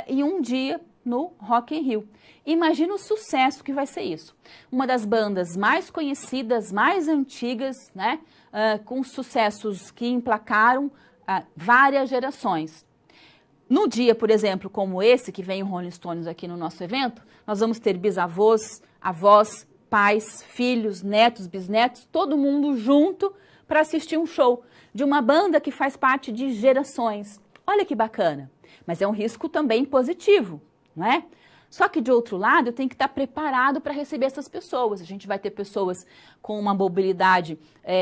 em um dia no Rock in Rio. Imagina o sucesso que vai ser isso. Uma das bandas mais conhecidas, mais antigas, né, com sucessos que emplacaram várias gerações. No dia, por exemplo, como esse, que vem o Rolling Stones aqui no nosso evento, nós vamos ter bisavós, avós, pais, filhos, netos, bisnetos, todo mundo junto para assistir um show de uma banda que faz parte de gerações. Olha que bacana, mas é um risco também positivo, não é? Só que, de outro lado, eu tenho que estar preparado para receber essas pessoas. A gente vai ter pessoas com uma mobilidade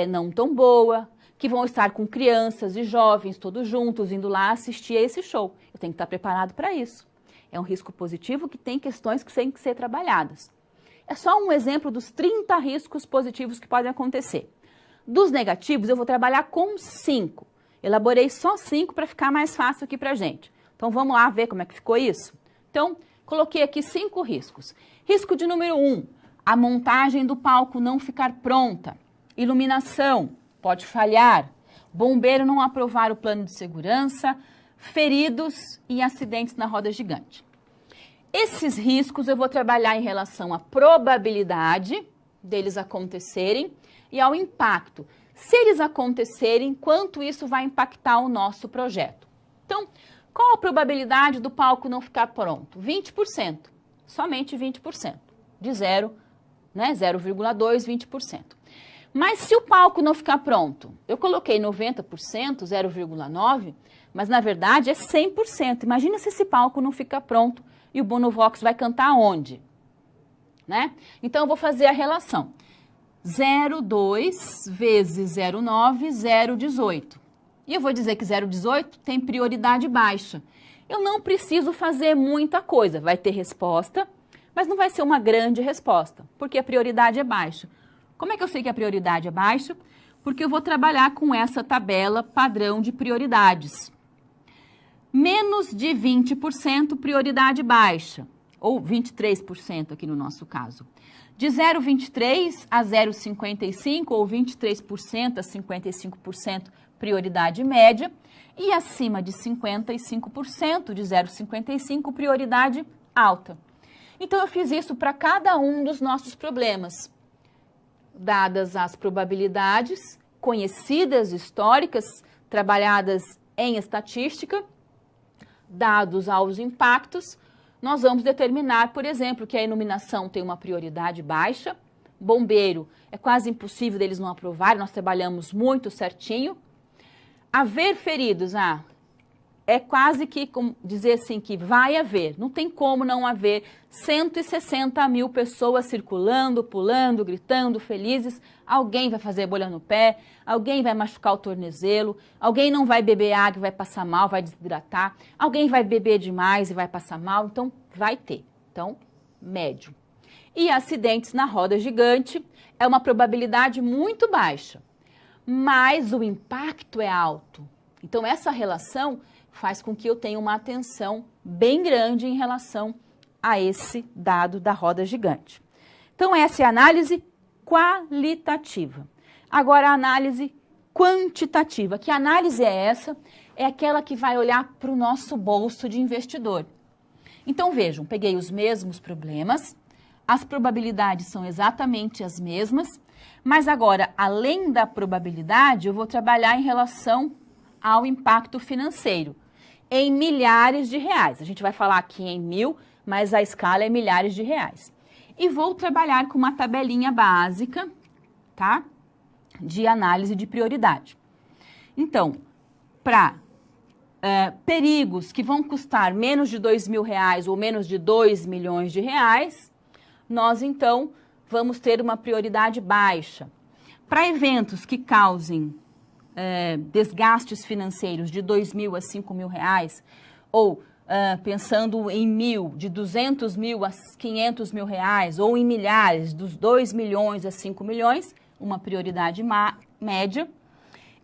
não tão boa, que vão estar com crianças e jovens todos juntos, indo lá assistir a esse show. Eu tenho que estar preparado para isso. É um risco positivo que tem questões que têm que ser trabalhadas. É só um exemplo dos 30 riscos positivos que podem acontecer. Dos negativos, eu vou trabalhar com 5. Elaborei só 5 para ficar mais fácil aqui para a gente. Então, vamos lá ver como é que ficou isso? Então, coloquei aqui 5 riscos. Risco de número 1, a montagem do palco não ficar pronta. Iluminação, pode falhar. Bombeiro não aprovar o plano de segurança. Feridos e acidentes na roda gigante. Esses riscos eu vou trabalhar em relação à probabilidade deles acontecerem e ao impacto. Se eles acontecerem, quanto isso vai impactar o nosso projeto. Então, qual a probabilidade do palco não ficar pronto? 20%, somente 20%, de 0, né, 0,2, 20%. Mas se o palco não ficar pronto, eu coloquei 90%, 0,9%, mas na verdade é 100%. Imagina se esse palco não fica pronto e o Bonovox vai cantar onde? Né? Então eu vou fazer a relação. 0,2 vezes 0,9, 0,18. E eu vou dizer que 0,18 tem prioridade baixa. Eu não preciso fazer muita coisa. Vai ter resposta, mas não vai ser uma grande resposta, porque a prioridade é baixa. Como é que eu sei que a prioridade é baixa? Porque eu vou trabalhar com essa tabela padrão de prioridades. Menos de 20%, prioridade baixa, ou 23% aqui no nosso caso. De 0,23 a 0,55 ou 23% a 55%, prioridade média. E acima de 55%, de 0,55, prioridade alta. Então, eu fiz isso para cada um dos nossos problemas. Dadas as probabilidades conhecidas, históricas, trabalhadas em estatística, dados aos impactos, nós vamos determinar, por exemplo, que a iluminação tem uma prioridade baixa, bombeiro, é quase impossível deles não aprovarem, nós trabalhamos muito certinho. Haver feridos, é quase que, como dizer assim, que vai haver, não tem como não haver 160 mil pessoas circulando, pulando, gritando, felizes. Alguém vai fazer bolha no pé, alguém vai machucar o tornozelo, alguém não vai beber água e vai passar mal, vai desidratar, alguém vai beber demais e vai passar mal, então vai ter. Então, médio. E acidentes na roda gigante é uma probabilidade muito baixa, mas o impacto é alto. Então, essa relação faz com que eu tenha uma atenção bem grande em relação a esse dado da roda gigante. Então, essa é a análise qualitativa. Agora, a análise quantitativa. Que análise é essa? É aquela que vai olhar para o nosso bolso de investidor. Então, vejam, peguei os mesmos problemas, as probabilidades são exatamente as mesmas, mas agora, além da probabilidade, eu vou trabalhar em relação ao impacto financeiro, em milhares de reais. A gente vai falar aqui em 1.000, mas a escala é milhares de reais. E vou trabalhar com uma tabelinha básica, tá? De análise de prioridade. Então, para perigos que vão custar menos de R$2.000 ou menos de 2 milhões de reais, nós então vamos ter uma prioridade baixa. Para eventos que causem desgastes financeiros de R$2.000 a R$5.000, ou pensando em de R$200.000 a R$500.000, ou em milhares, dos R$2 milhões a R$5 milhões, uma prioridade média.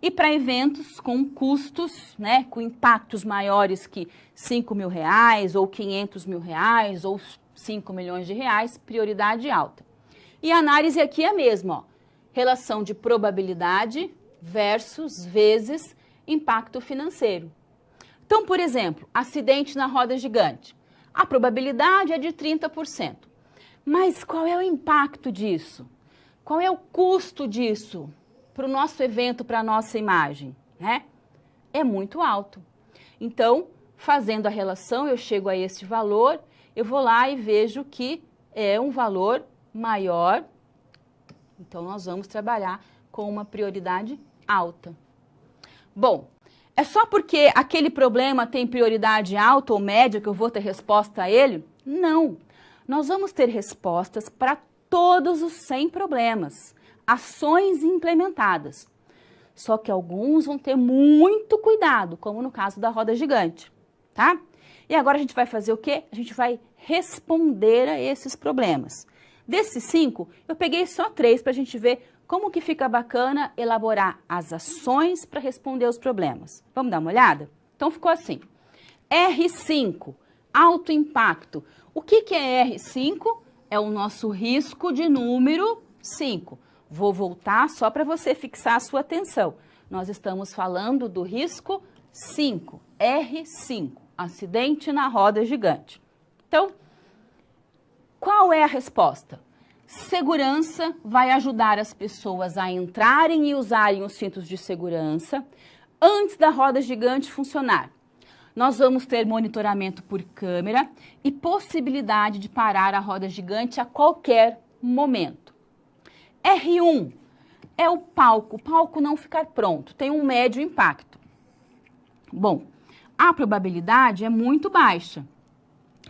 E para eventos com custos, né, com impactos maiores que R$5.000, ou R$500.000, ou R$5 milhões, prioridade alta. E a análise aqui é a mesma, ó, relação de probabilidade versus vezes impacto financeiro. Então, por exemplo, acidente na roda gigante. A probabilidade é de 30%. Mas qual é o impacto disso? Qual é o custo disso para o nosso evento, para a nossa imagem? Né? É muito alto. Então, fazendo a relação, eu chego a esse valor, eu vou lá e vejo que é um valor maior. Então, nós vamos trabalhar com uma prioridade alta. Bom, é só porque aquele problema tem prioridade alta ou média que eu vou ter resposta a ele? Não. Nós vamos ter respostas para todos os 100 problemas, ações implementadas. Só que alguns vão ter muito cuidado, como no caso da roda gigante, tá? E agora a gente vai fazer o quê? A gente vai responder a esses problemas. Desses 5, eu peguei só 3 para a gente ver como que fica bacana elaborar as ações para responder os problemas. Vamos dar uma olhada? Então, ficou assim. R5, alto impacto. O que é R5? É o nosso risco de número 5. Vou voltar só para você fixar a sua atenção. Nós estamos falando do risco 5, R5, acidente na roda gigante. Então, qual é a resposta? Segurança vai ajudar as pessoas a entrarem e usarem os cintos de segurança antes da roda gigante funcionar. Nós vamos ter monitoramento por câmera e possibilidade de parar a roda gigante a qualquer momento. R1 é o palco não ficar pronto, tem um médio impacto. Bom, a probabilidade é muito baixa,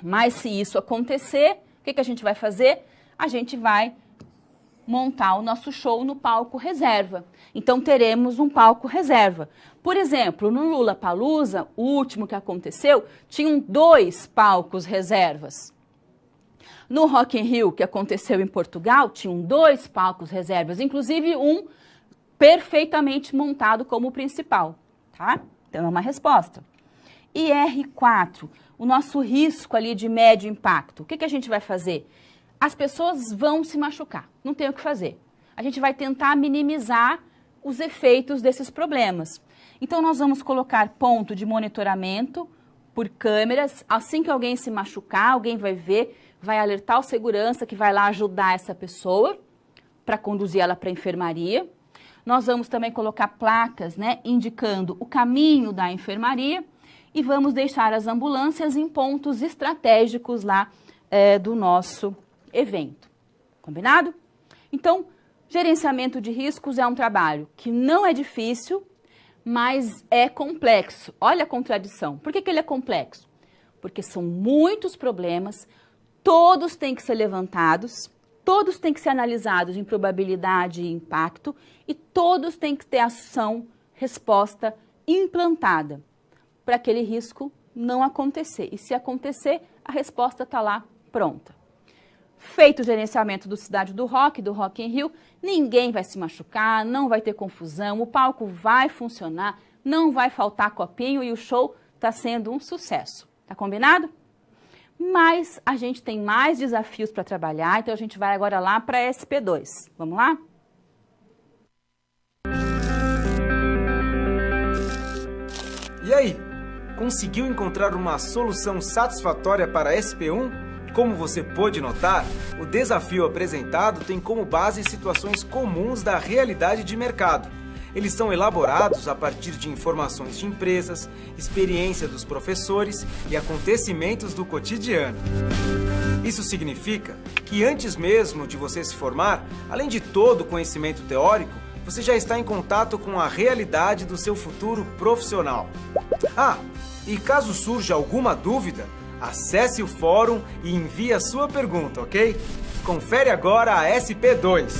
mas se isso acontecer, o que a gente vai fazer? A gente vai montar o nosso show no palco reserva. Então, teremos um palco reserva. Por exemplo, no Lollapalooza, o último que aconteceu, tinham 2 palcos reservas. No Rock in Rio, que aconteceu em Portugal, tinham 2 palcos reservas, inclusive um perfeitamente montado como principal, tá? Então, é uma resposta. E R4, o nosso risco ali de médio impacto. O que a gente vai fazer? As pessoas vão se machucar, não tem o que fazer. A gente vai tentar minimizar os efeitos desses problemas. Então, nós vamos colocar ponto de monitoramento por câmeras. Assim que alguém se machucar, alguém vai ver, vai alertar o segurança que vai lá ajudar essa pessoa para conduzir ela para a enfermaria. Nós vamos também colocar placas, né, indicando o caminho da enfermaria e vamos deixar as ambulâncias em pontos estratégicos lá do nosso evento. Combinado? Então, gerenciamento de riscos é um trabalho que não é difícil, mas é complexo. Olha a contradição. Por que ele é complexo? Porque são muitos problemas, todos têm que ser levantados, todos têm que ser analisados em probabilidade e impacto e todos têm que ter ação, resposta implantada para aquele risco não acontecer. E se acontecer, a resposta está lá pronta. Feito o gerenciamento do Cidade do Rock in Rio, ninguém vai se machucar, não vai ter confusão, o palco vai funcionar, não vai faltar copinho e o show está sendo um sucesso. Tá combinado? Mas a gente tem mais desafios para trabalhar, então a gente vai agora lá para a SP2. Vamos lá? E aí, conseguiu encontrar uma solução satisfatória para a SP1? Como você pôde notar, o desafio apresentado tem como base situações comuns da realidade de mercado. Eles são elaborados a partir de informações de empresas, experiência dos professores e acontecimentos do cotidiano. Isso significa que antes mesmo de você se formar, além de todo o conhecimento teórico, você já está em contato com a realidade do seu futuro profissional. E caso surja alguma dúvida, acesse o fórum e envie a sua pergunta, ok? Confere agora a SP2.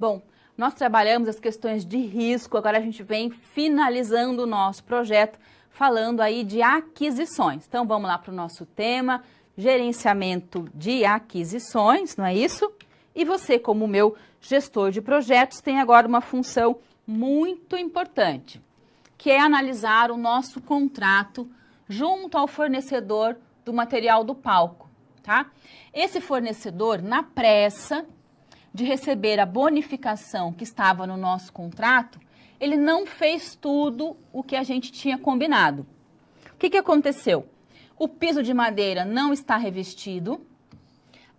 Bom, nós trabalhamos as questões de risco, agora a gente vem finalizando o nosso projeto, falando aí de aquisições. Então, vamos lá para o nosso tema, gerenciamento de aquisições, não é isso? E você, como meu gestor de projetos, tem agora uma função muito importante, que é analisar o nosso contrato junto ao fornecedor do material do palco, tá? Esse fornecedor, na pressa de receber a bonificação que estava no nosso contrato, ele não fez tudo o que a gente tinha combinado. O que aconteceu? O piso de madeira não está revestido,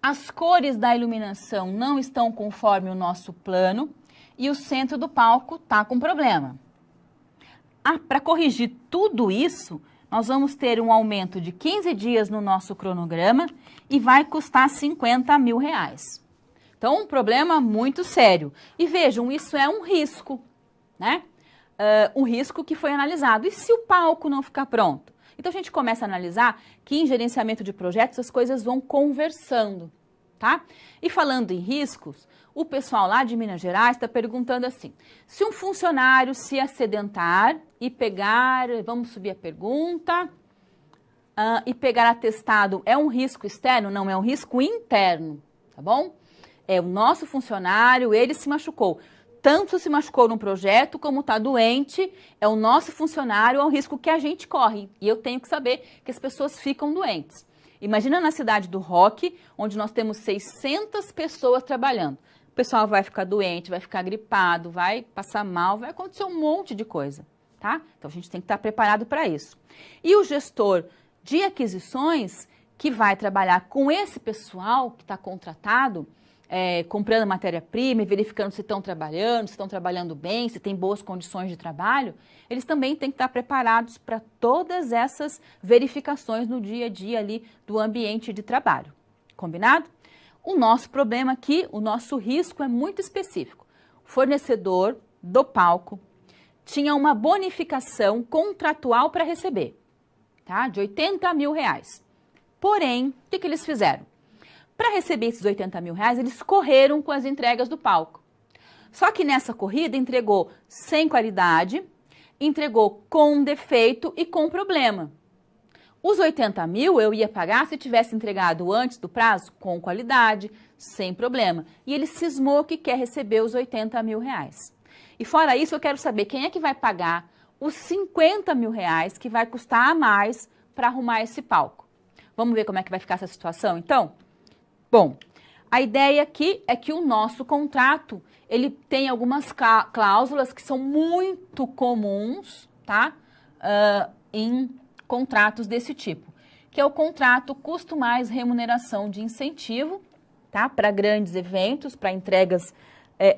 as cores da iluminação não estão conforme o nosso plano e o centro do palco está com problema. Para corrigir tudo isso, nós vamos ter um aumento de 15 dias no nosso cronograma e vai custar R$50 mil. Então, um problema muito sério. E vejam, isso é um risco, né? Um risco que foi analisado. E se o palco não ficar pronto? Então, a gente começa a analisar que em gerenciamento de projetos as coisas vão conversando, tá? E falando em riscos, o pessoal lá de Minas Gerais está perguntando assim, se um funcionário se acidentar e pegar, vamos subir a pergunta, e pegar atestado, é um risco externo? Não, é um risco interno, tá bom? É o nosso funcionário, ele se machucou. Tanto se machucou no projeto, como está doente, é o nosso funcionário, é um risco que a gente corre. E eu tenho que saber que as pessoas ficam doentes. Imagina na cidade do Rock, onde nós temos 600 pessoas trabalhando. O pessoal vai ficar doente, vai ficar gripado, vai passar mal, vai acontecer um monte de coisa, tá? Então, a gente tem que estar preparado para isso. E o gestor de aquisições, que vai trabalhar com esse pessoal que está contratado, comprando matéria-prima e verificando se estão trabalhando bem, se tem boas condições de trabalho, eles também têm que estar preparados para todas essas verificações no dia a dia ali do ambiente de trabalho. Combinado? O nosso problema aqui, o nosso risco é muito específico. O fornecedor do palco tinha uma bonificação contratual para receber, tá? De R$80 mil. Porém, o que eles fizeram? Para receber esses R$80 mil, eles correram com as entregas do palco. Só que nessa corrida entregou sem qualidade, entregou com defeito e com problema. Os R$80 mil eu ia pagar se tivesse entregado antes do prazo, com qualidade, sem problema. E ele cismou que quer receber os R$80 mil. E fora isso, eu quero saber quem é que vai pagar os R$50 mil que vai custar a mais para arrumar esse palco. Vamos ver como é que vai ficar essa situação, então? Bom, a ideia aqui é que o nosso contrato, ele tem algumas cláusulas que são muito comuns, tá? Em contratos desse tipo, que é o contrato custo mais remuneração de incentivo, tá? Para grandes eventos, para entregas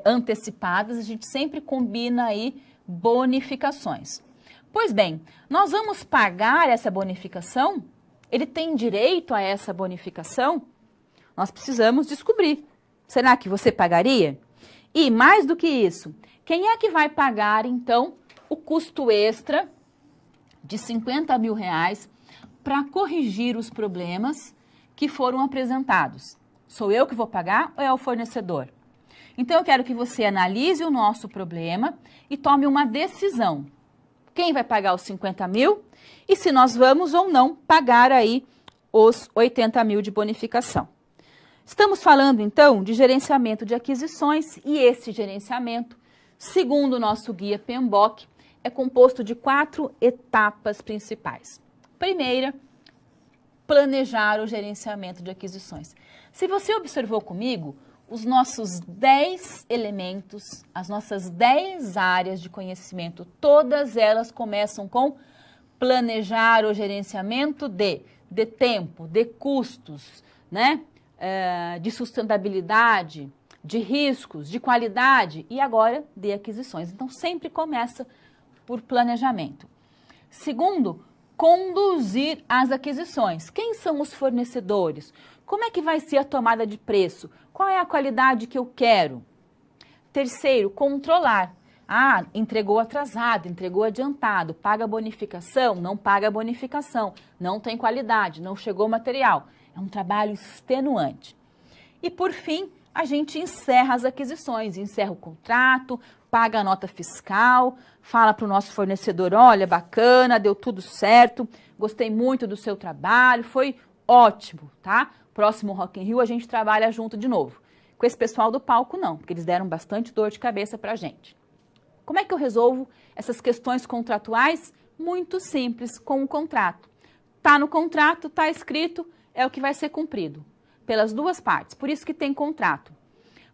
antecipadas, a gente sempre combina aí bonificações. Pois bem, nós vamos pagar essa bonificação? Ele tem direito a essa bonificação? Nós precisamos descobrir. Será que você pagaria? E mais do que isso, quem é que vai pagar, então, o custo extra de R$50 mil para corrigir os problemas que foram apresentados? Sou eu que vou pagar ou é o fornecedor? Então, eu quero que você analise o nosso problema e tome uma decisão. Quem vai pagar os R$50 mil e se nós vamos ou não pagar aí os R$80 mil de bonificação. Estamos falando, então, de gerenciamento de aquisições e esse gerenciamento, segundo o nosso guia PMBOK, é composto de 4 etapas principais. Primeira, planejar o gerenciamento de aquisições. Se você observou comigo, os nossos 10 elementos, as nossas 10 áreas de conhecimento, todas elas começam com planejar o gerenciamento de tempo, de custos, né? De sustentabilidade, de riscos, de qualidade e agora de aquisições. Então, sempre começa por planejamento. Segundo, conduzir as aquisições. Quem são os fornecedores? Como é que vai ser a tomada de preço? Qual é a qualidade que eu quero? Terceiro, controlar. Entregou atrasado, entregou adiantado, paga bonificação, não paga bonificação, não tem qualidade, não chegou material. É um trabalho extenuante. E, por fim, a gente encerra as aquisições, encerra o contrato, paga a nota fiscal, fala para o nosso fornecedor, olha, bacana, deu tudo certo, gostei muito do seu trabalho, foi ótimo, tá? Próximo Rock in Rio a gente trabalha junto de novo. Com esse pessoal do palco não, porque eles deram bastante dor de cabeça para a gente. Como é que eu resolvo essas questões contratuais? Muito simples, com o contrato. Tá no contrato, tá escrito, é o que vai ser cumprido pelas duas partes, por isso que tem contrato.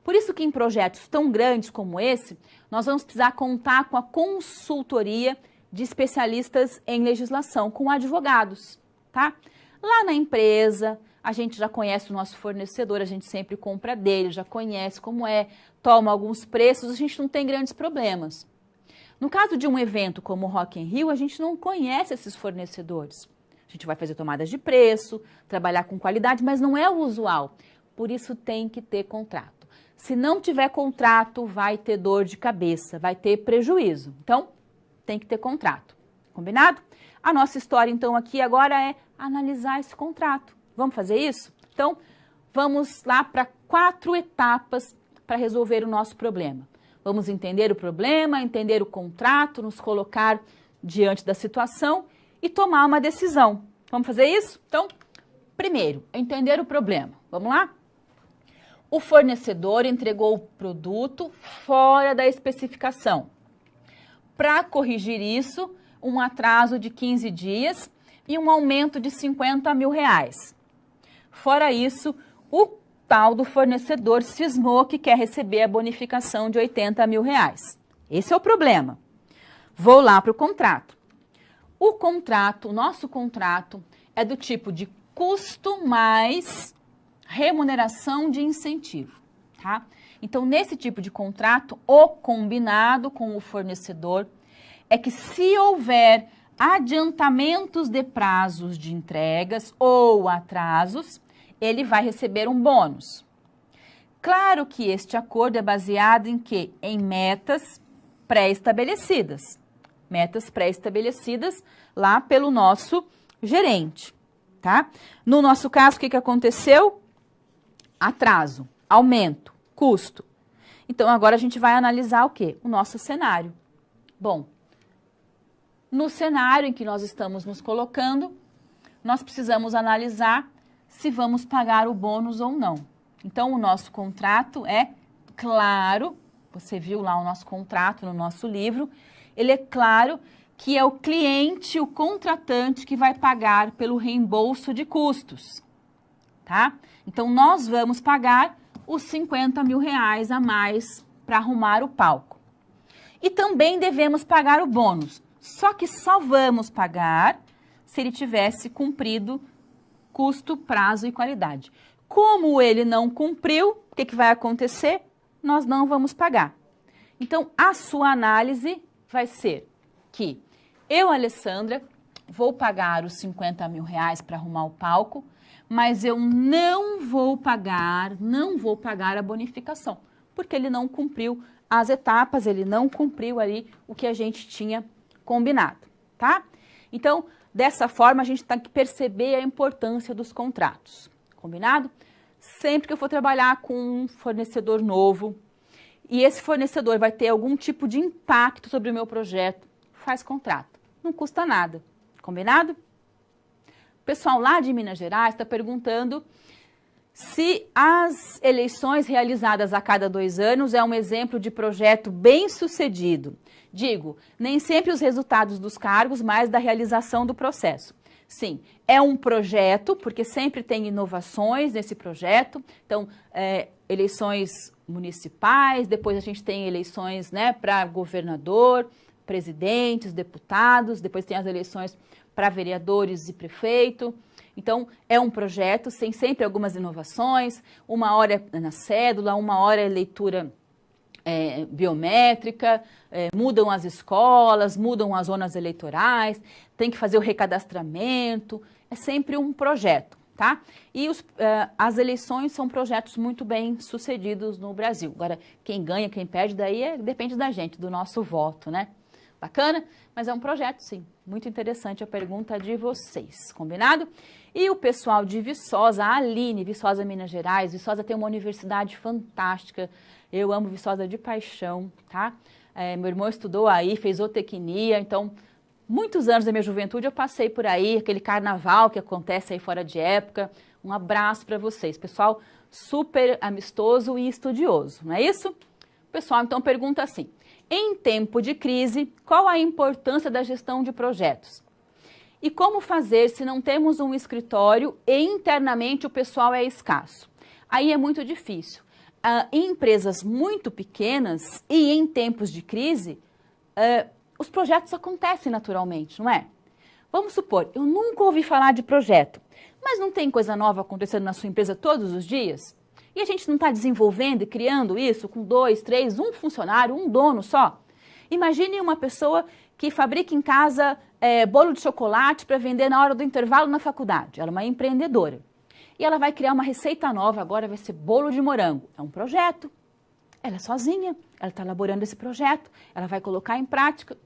Por isso que em projetos tão grandes como esse, nós vamos precisar contar com a consultoria de especialistas em legislação, com advogados, tá? Lá na empresa, a gente já conhece o nosso fornecedor, a gente sempre compra dele, já conhece como é, toma alguns preços, a gente não tem grandes problemas. No caso de um evento como o Rock in Rio, a gente não conhece esses fornecedores. A gente vai fazer tomadas de preço, trabalhar com qualidade, mas não é o usual. Por isso tem que ter contrato. Se não tiver contrato, vai ter dor de cabeça, vai ter prejuízo. Então, tem que ter contrato. Combinado? A nossa história, então, aqui agora é analisar esse contrato. Vamos fazer isso? Então, vamos lá para 4 etapas para resolver o nosso problema. Vamos entender o problema, entender o contrato, nos colocar diante da situação e tomar uma decisão. Vamos fazer isso? Então, primeiro, entender o problema. Vamos lá? O fornecedor entregou o produto fora da especificação. Para corrigir isso, um atraso de 15 dias e um aumento de R$50 mil. Fora isso, o tal do fornecedor cismou que quer receber a bonificação de R$80 mil. Esse é o problema. Vou lá para o contrato. O nosso contrato, é do tipo de custo mais remuneração de incentivo, tá? Então, nesse tipo de contrato, o combinado com o fornecedor é que se houver adiantamentos de prazos de entregas ou atrasos, ele vai receber um bônus. Claro que este acordo é baseado em quê? Em metas pré-estabelecidas. Metas pré-estabelecidas lá pelo nosso gerente, tá? No nosso caso, o que aconteceu? Atraso, aumento, custo. Então, agora a gente vai analisar o quê? O nosso cenário. Bom, no cenário em que nós estamos nos colocando, nós precisamos analisar se vamos pagar o bônus ou não. Então, o nosso contrato é claro, você viu lá o nosso contrato no nosso livro, ele é claro que é o cliente, o contratante, que vai pagar pelo reembolso de custos, tá? Então, nós vamos pagar os R$50 mil a mais para arrumar o palco. E também devemos pagar o bônus, só que só vamos pagar se ele tivesse cumprido custo, prazo e qualidade. Como ele não cumpriu, o que vai acontecer? Nós não vamos pagar. Então, a sua análise vai ser que eu, Alessandra, vou pagar os R$50 mil para arrumar o palco, mas eu não vou pagar a bonificação, porque ele não cumpriu as etapas, ele não cumpriu ali o que a gente tinha combinado, tá? Então, dessa forma, a gente tem que perceber a importância dos contratos, combinado? Sempre que eu for trabalhar com um fornecedor novo, e esse fornecedor vai ter algum tipo de impacto sobre o meu projeto, faz contrato. Não custa nada. Combinado? O pessoal lá de Minas Gerais está perguntando se as eleições realizadas a cada 2 anos é um exemplo de projeto bem sucedido. Digo, nem sempre os resultados dos cargos, mas da realização do processo. Sim, é um projeto, porque sempre tem inovações nesse projeto. Então, eleições municipais, depois a gente tem eleições, né, para governador, presidentes, deputados, depois tem as eleições para vereadores e prefeito. Então, é um projeto, tem sempre algumas inovações, uma hora é na cédula, uma hora é leitura biométrica, mudam as escolas, mudam as zonas eleitorais, tem que fazer o recadastramento, é sempre um projeto, tá? E as eleições são projetos muito bem sucedidos no Brasil. Agora, quem ganha, quem perde, daí depende da gente, do nosso voto, né? Bacana? Mas é um projeto, sim. Muito interessante a pergunta de vocês, combinado? E o pessoal de Viçosa, a Aline, Viçosa, Minas Gerais. Viçosa tem uma universidade fantástica. Eu amo Viçosa de paixão, tá? Meu irmão estudou aí, fez zootecnia, então muitos anos da minha juventude eu passei por aí, aquele carnaval que acontece aí fora de época. Um abraço para vocês, pessoal super amistoso e estudioso, não é isso? O pessoal então pergunta assim, em tempo de crise, qual a importância da gestão de projetos? E como fazer se não temos um escritório e internamente o pessoal é escasso? Aí é muito difícil. Em empresas muito pequenas e em tempos de crise, os projetos acontecem naturalmente, não é? Vamos supor, eu nunca ouvi falar de projeto, mas não tem coisa nova acontecendo na sua empresa todos os dias? E a gente não está desenvolvendo e criando isso com 2, 3, um funcionário, um dono só? Imagine uma pessoa que fabrica em casa bolo de chocolate para vender na hora do intervalo na faculdade. Ela é uma empreendedora. E ela vai criar uma receita nova, agora vai ser bolo de morango. É um projeto. Ela é sozinha, ela está elaborando esse projeto, ela vai colocar em prática.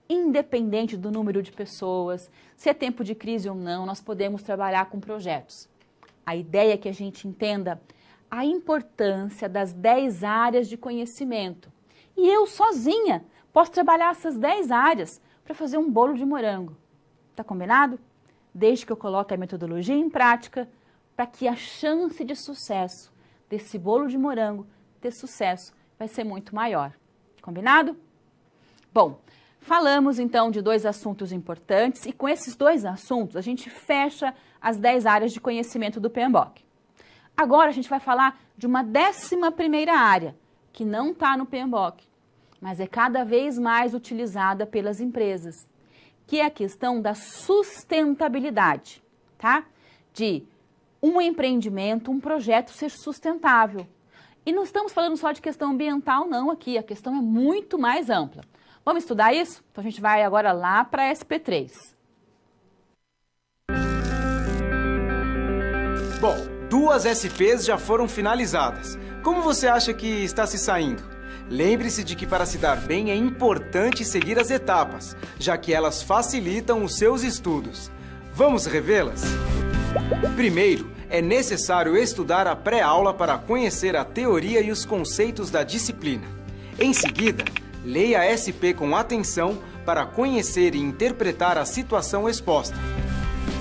Independente do número de pessoas, se é tempo de crise ou não, nós podemos trabalhar com projetos. A ideia é que a gente entenda a importância das 10 áreas de conhecimento. E eu sozinha posso trabalhar essas 10 áreas para fazer um bolo de morango. Tá combinado? Desde que eu coloque a metodologia em prática, para que a chance de sucesso desse bolo de morango ter sucesso vai ser muito maior. Combinado? Bom, falamos então de 2 assuntos importantes e com esses 2 assuntos a gente fecha as 10 áreas de conhecimento do PMBOK. Agora a gente vai falar de uma 11ª área, que não está no PMBOK, mas é cada vez mais utilizada pelas empresas, que é a questão da sustentabilidade, tá? De um empreendimento, um projeto ser sustentável. E não estamos falando só de questão ambiental, não, aqui. A questão é muito mais ampla. Vamos estudar isso? Então, a gente vai agora lá para a SP3. Bom, 2 SPs já foram finalizadas. Como você acha que está se saindo? Lembre-se de que para se dar bem é importante seguir as etapas, já que elas facilitam os seus estudos. Vamos revê-las? Primeiro, é necessário estudar a pré-aula para conhecer a teoria e os conceitos da disciplina. Em seguida, leia a SP com atenção para conhecer e interpretar a situação exposta.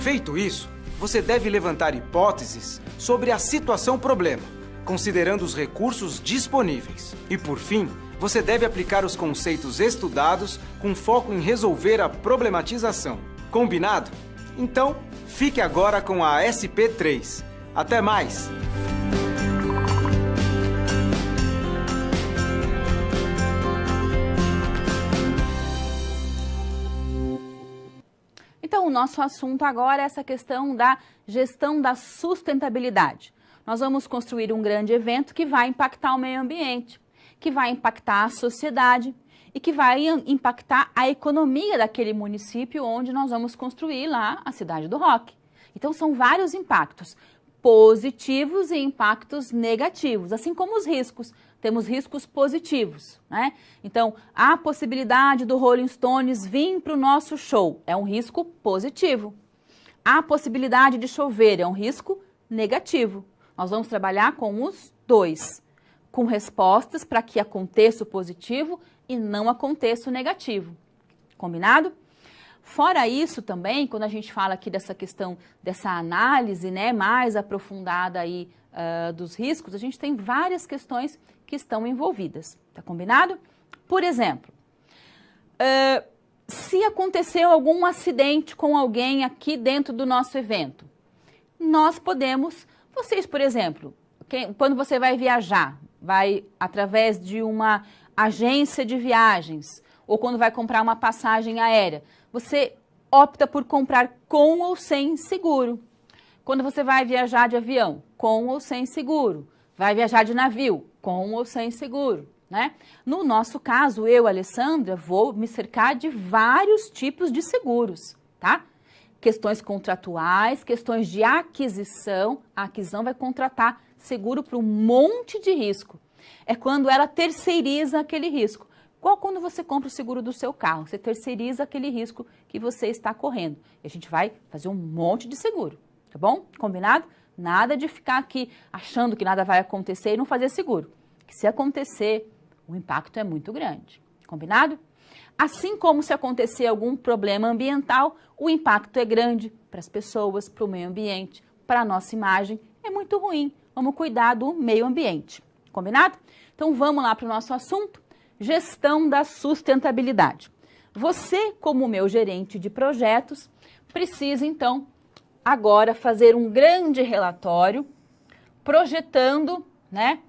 Feito isso, você deve levantar hipóteses sobre a situação-problema, considerando os recursos disponíveis. E, por fim, você deve aplicar os conceitos estudados com foco em resolver a problematização. Combinado? Então, fique agora com a SP3. Até mais! Então, o nosso assunto agora é essa questão da gestão da sustentabilidade. Nós vamos construir um grande evento que vai impactar o meio ambiente, que vai impactar a sociedade e que vai impactar a economia daquele município onde nós vamos construir lá a Cidade do Rock. Então, são vários impactos positivos e impactos negativos, assim como os riscos. Temos riscos positivos, né? Então, a possibilidade do Rolling Stones vir para o nosso show é um risco positivo. A possibilidade de chover é um risco negativo. Nós vamos trabalhar com os 2, com respostas para que aconteça o positivo e não aconteça o negativo. Combinado? Fora isso também, quando a gente fala aqui dessa questão, dessa análise, né, mais aprofundada aí dos riscos, a gente tem várias questões que estão envolvidas, tá combinado? Por exemplo, se aconteceu algum acidente com alguém aqui dentro do nosso evento, nós podemos, vocês, por exemplo, quando você vai viajar, vai através de uma agência de viagens, ou quando vai comprar uma passagem aérea, você opta por comprar com ou sem seguro. Quando você vai viajar de avião, com ou sem seguro. Vai viajar de navio, com ou sem seguro, né? No nosso caso, eu, Alessandra, vou me cercar de vários tipos de seguros, tá? Questões contratuais, questões de aquisição. A aquisição vai contratar seguro para um monte de risco. É quando ela terceiriza aquele risco. Igual quando você compra o seguro do seu carro, você terceiriza aquele risco que você está correndo. E a gente vai fazer um monte de seguro, tá bom? Combinado? Nada de ficar aqui achando que nada vai acontecer e não fazer seguro. Que se acontecer, o impacto é muito grande. Combinado? Assim como se acontecer algum problema ambiental, o impacto é grande para as pessoas, para o meio ambiente, para a nossa imagem. É muito ruim. Vamos cuidar do meio ambiente. Combinado? Então vamos lá para o nosso assunto. Gestão da sustentabilidade. Você, como meu gerente de projetos, precisa então agora fazer um grande relatório projetando, né,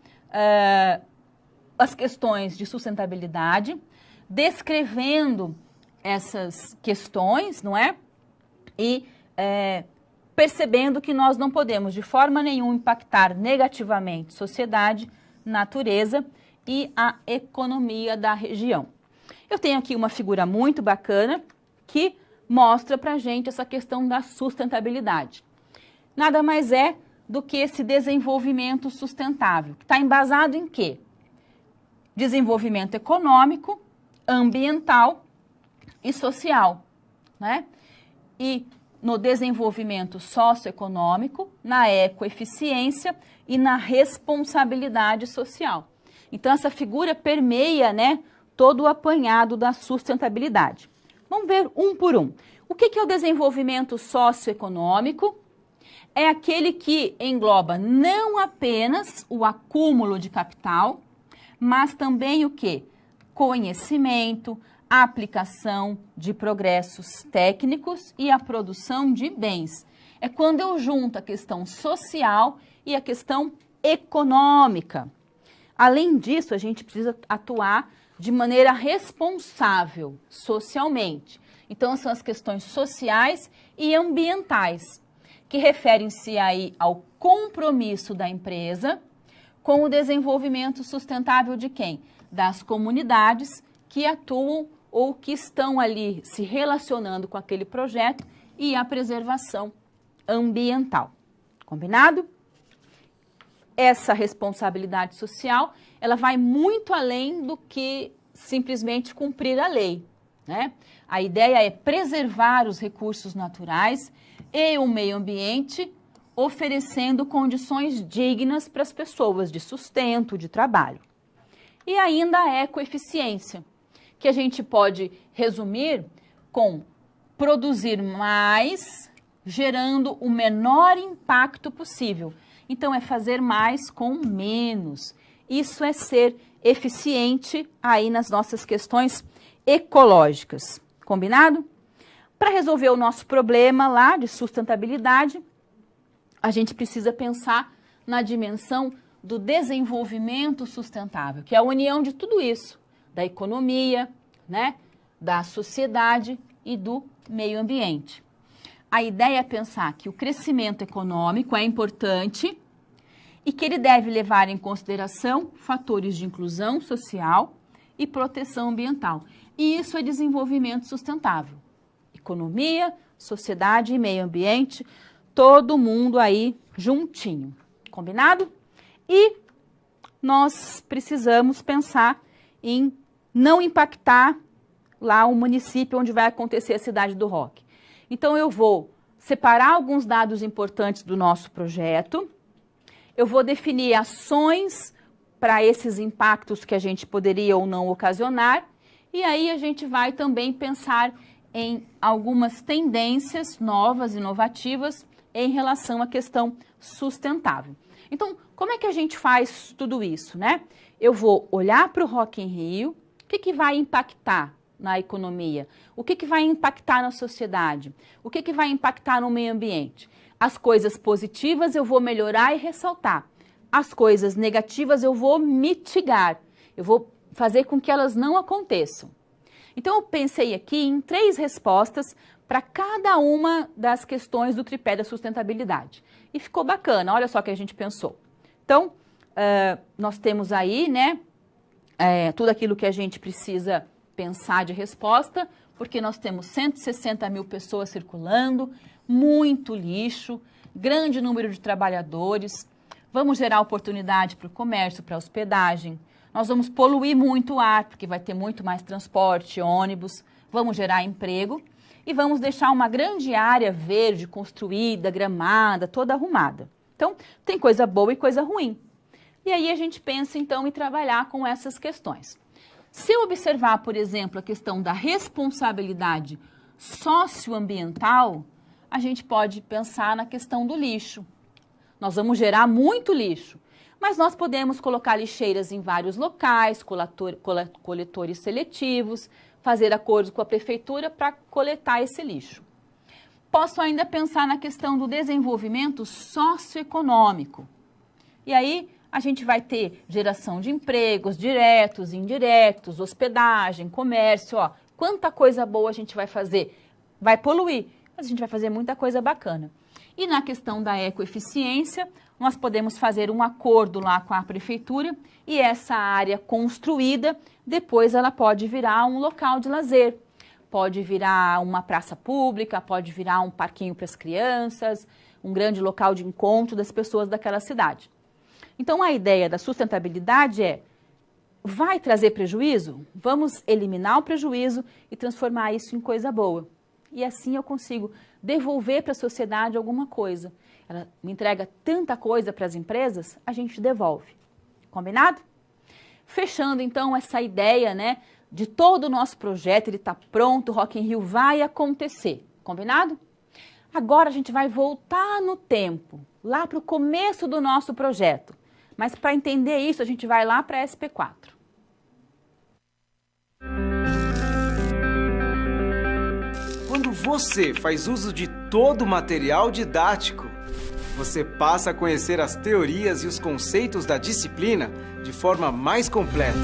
as questões de sustentabilidade, descrevendo essas questões, não é? E percebendo que nós não podemos de forma nenhuma impactar negativamente sociedade, natureza e a economia da região. Eu tenho aqui uma figura muito bacana que mostra pra gente essa questão da sustentabilidade. Nada mais é do que esse desenvolvimento sustentável, que está embasado em quê? Desenvolvimento econômico, ambiental e social, né? E no desenvolvimento socioeconômico, na ecoeficiência e na responsabilidade social. Então, essa figura permeia, né, todo o apanhado da sustentabilidade. Vamos ver um por um. O que é o desenvolvimento socioeconômico? É aquele que engloba não apenas o acúmulo de capital, mas também o quê? Conhecimento, a aplicação de progressos técnicos e a produção de bens. É quando eu junto a questão social e a questão econômica. Além disso, a gente precisa atuar de maneira responsável socialmente. Então, são as questões sociais e ambientais, que referem-se aí ao compromisso da empresa com o desenvolvimento sustentável de quem? Das comunidades que atuam ou que estão ali se relacionando com aquele projeto e a preservação ambiental. Combinado? Essa responsabilidade social, ela vai muito além do que simplesmente cumprir a lei, né? A ideia é preservar os recursos naturais e o meio ambiente, oferecendo condições dignas para as pessoas de sustento, de trabalho. E ainda a ecoeficiência, que a gente pode resumir com produzir mais, gerando o menor impacto possível. Então, é fazer mais com menos. Isso é ser eficiente aí nas nossas questões ecológicas. Combinado? Para resolver o nosso problema lá de sustentabilidade, a gente precisa pensar na dimensão do desenvolvimento sustentável, que é a união de tudo isso, da economia, né, da sociedade e do meio ambiente. A ideia é pensar que o crescimento econômico é importante e que ele deve levar em consideração fatores de inclusão social e proteção ambiental. E isso é desenvolvimento sustentável. Economia, sociedade e meio ambiente, todo mundo aí juntinho. Combinado? E nós precisamos pensar em não impactar lá o município onde vai acontecer a Cidade do Rock. Então, eu vou separar alguns dados importantes do nosso projeto, eu vou definir ações para esses impactos que a gente poderia ou não ocasionar, e aí a gente vai também pensar em algumas tendências novas, inovativas, em relação à questão sustentável. Então, como é que a gente faz tudo isso, né? Eu vou olhar para o Rock in Rio, o que vai impactar na economia? O que vai impactar na sociedade? O que vai impactar no meio ambiente? As coisas positivas eu vou melhorar e ressaltar. As coisas negativas eu vou mitigar. Eu vou fazer com que elas não aconteçam. Então, eu pensei aqui em 3 respostas para cada uma das questões do tripé da sustentabilidade. E ficou bacana, olha só o que a gente pensou. Então, nós temos aí, né, tudo aquilo que a gente precisa pensar de resposta, porque nós temos 160 mil pessoas circulando, muito lixo, grande número de trabalhadores, vamos gerar oportunidade para o comércio, para a hospedagem, nós vamos poluir muito o ar, porque vai ter muito mais transporte, ônibus, vamos gerar emprego e vamos deixar uma grande área verde, construída, gramada, toda arrumada. Então, tem coisa boa e coisa ruim. E aí a gente pensa, então, em trabalhar com essas questões. Se eu observar, por exemplo, a questão da responsabilidade socioambiental, a gente pode pensar na questão do lixo. Nós vamos gerar muito lixo, mas nós podemos colocar lixeiras em vários locais, coletores seletivos, fazer acordos com a prefeitura para coletar esse lixo. Posso ainda pensar na questão do desenvolvimento socioeconômico. E aí a gente vai ter geração de empregos diretos, indiretos, hospedagem, comércio, ó. Quanta coisa boa a gente vai fazer. Vai poluir, mas a gente vai fazer muita coisa bacana. E na questão da ecoeficiência, nós podemos fazer um acordo lá com a prefeitura e essa área construída, depois ela pode virar um local de lazer, pode virar uma praça pública, pode virar um parquinho para as crianças, um grande local de encontro das pessoas daquela cidade. Então, a ideia da sustentabilidade é, vai trazer prejuízo? Vamos eliminar o prejuízo e transformar isso em coisa boa. E assim eu consigo devolver para a sociedade alguma coisa. Ela me entrega tanta coisa para as empresas, a gente devolve. Combinado? Fechando, então, essa ideia, né, de todo o nosso projeto, ele está pronto, o Rock in Rio vai acontecer. Combinado? Agora a gente vai voltar no tempo, lá para o começo do nosso projeto. Mas para entender isso, a gente vai lá para a SP4. Quando você faz uso de todo o material didático, você passa a conhecer as teorias e os conceitos da disciplina de forma mais completa.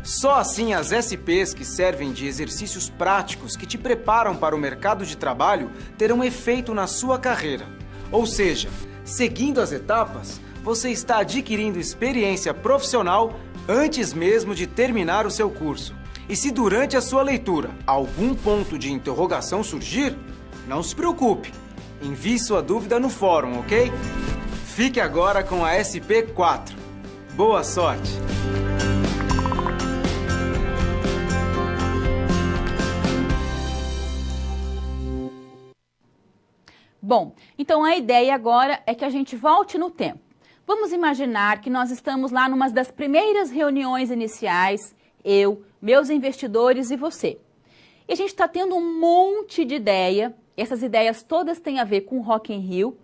Só assim as SPs que servem de exercícios práticos que te preparam para o mercado de trabalho terão efeito na sua carreira. Ou seja, seguindo as etapas, você está adquirindo experiência profissional antes mesmo de terminar o seu curso. E se durante a sua leitura algum ponto de interrogação surgir, não se preocupe. Envie sua dúvida no fórum, ok? Fique agora com a SP4. Boa sorte! Bom, então a ideia agora é que a gente volte no tempo. Vamos imaginar que nós estamos lá numa das primeiras reuniões iniciais, eu, meus investidores e você. E a gente está tendo um monte de ideia, essas ideias todas têm a ver com o Rock in Rio,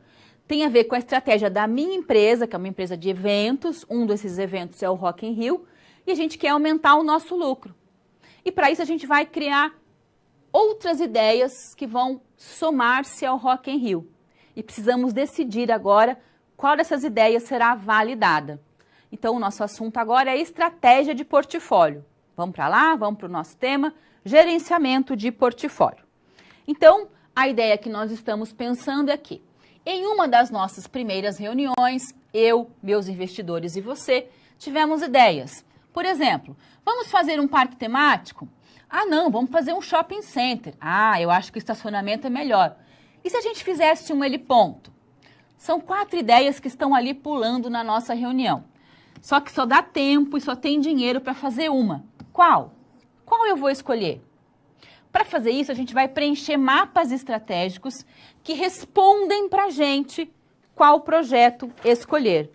tem a ver com a estratégia da minha empresa, que é uma empresa de eventos, um desses eventos é o Rock in Rio, e a gente quer aumentar o nosso lucro. E para isso a gente vai criar outras ideias que vão somar-se ao Rock in Rio. E precisamos decidir agora qual dessas ideias será validada. Então, o nosso assunto agora é estratégia de portfólio. Vamos para lá, vamos para o nosso tema, gerenciamento de portfólio. Então, a ideia que nós estamos pensando é que, em uma das nossas primeiras reuniões, eu, meus investidores e você, tivemos ideias. Por exemplo, vamos fazer um parque temático? Ah, não, vamos fazer um shopping center. Ah, eu acho que o estacionamento é melhor. E se a gente fizesse um heliponto? São 4 ideias que estão ali pulando na nossa reunião. Só que só dá tempo e só tem dinheiro para fazer uma. Qual? Qual eu vou escolher? Para fazer isso, a gente vai preencher mapas estratégicos que respondem para a gente qual projeto escolher.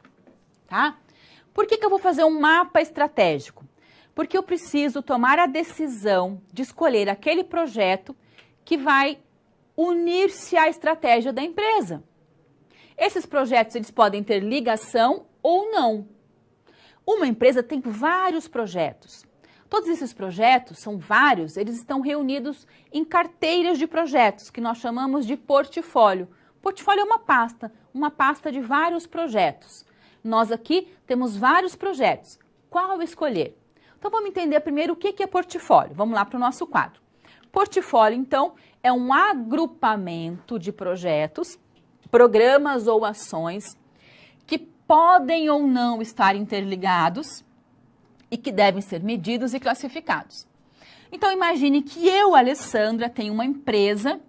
Tá? Por que eu vou fazer um mapa estratégico? Porque eu preciso tomar a decisão de escolher aquele projeto que vai unir-se à estratégia da empresa. Esses projetos eles podem ter ligação ou não. Uma empresa tem vários projetos. Todos esses projetos, são vários, eles estão reunidos em carteiras de projetos, que nós chamamos de portfólio. Portfólio é uma pasta de vários projetos. Nós aqui temos vários projetos. Qual escolher? Então, vamos entender primeiro o que é portfólio. Vamos lá para o nosso quadro. Portfólio, então, é um agrupamento de projetos, programas ou ações que podem ou não estar interligados e que devem ser medidos e classificados. Então, imagine que eu, Alessandra, tenho uma empresa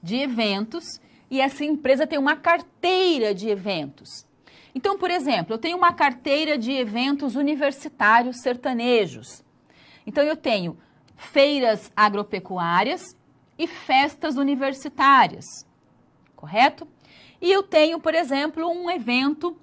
de eventos e essa empresa tem uma carteira de eventos. Então, por exemplo, eu tenho uma carteira de eventos universitários sertanejos. Então, eu tenho feiras agropecuárias e festas universitárias, correto? E eu tenho, por exemplo, um evento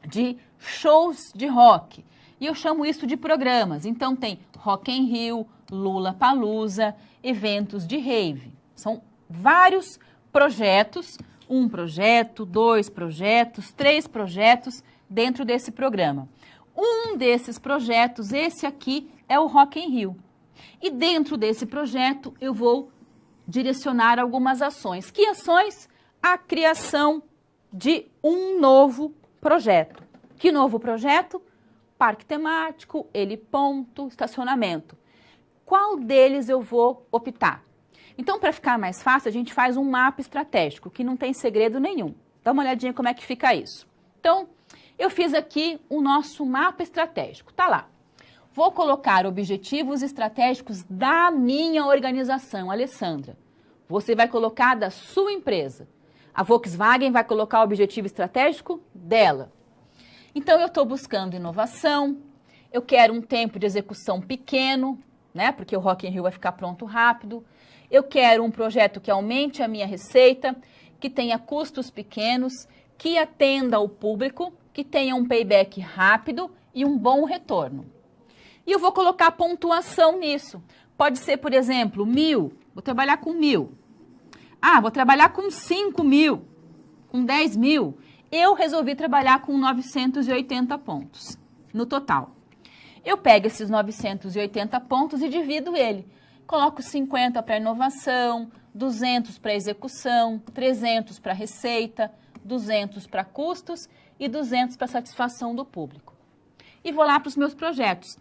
de shows de rock. E eu chamo isso de programas. Então, tem Rock in Rio, Lollapalooza, eventos de rave. São vários projetos, 1 projeto, 2 projetos, 3 projetos dentro desse programa. Um desses projetos, esse aqui, é o Rock in Rio. E dentro desse projeto eu vou direcionar algumas ações. Que ações? A criação de um novo projeto. Que novo projeto? Parque temático, heliponto, estacionamento. Qual deles eu vou optar? Então, para ficar mais fácil, a gente faz um mapa estratégico, que não tem segredo nenhum. Dá uma olhadinha como é que fica isso. Então, eu fiz aqui o nosso mapa estratégico. Tá lá. Vou colocar objetivos estratégicos da minha organização, Alessandra. Você vai colocar da sua empresa. A Volkswagen vai colocar o objetivo estratégico dela. Então, eu estou buscando inovação, eu quero um tempo de execução pequeno, né? Porque o Rock in Rio vai ficar pronto rápido. Eu quero um projeto que aumente a minha receita, que tenha custos pequenos, que atenda ao público, que tenha um payback rápido e um bom retorno. E eu vou colocar pontuação nisso. Pode ser, por exemplo, 1.000. Vou trabalhar com 1.000. Ah, vou trabalhar com 5.000, com 10.000. Eu resolvi trabalhar com 980 pontos no total. Eu pego esses 980 pontos e divido ele. Coloco 50 para inovação, 200 para execução, 300 para receita, 200 para custos e 200 para satisfação do público. E vou lá para os meus projetos.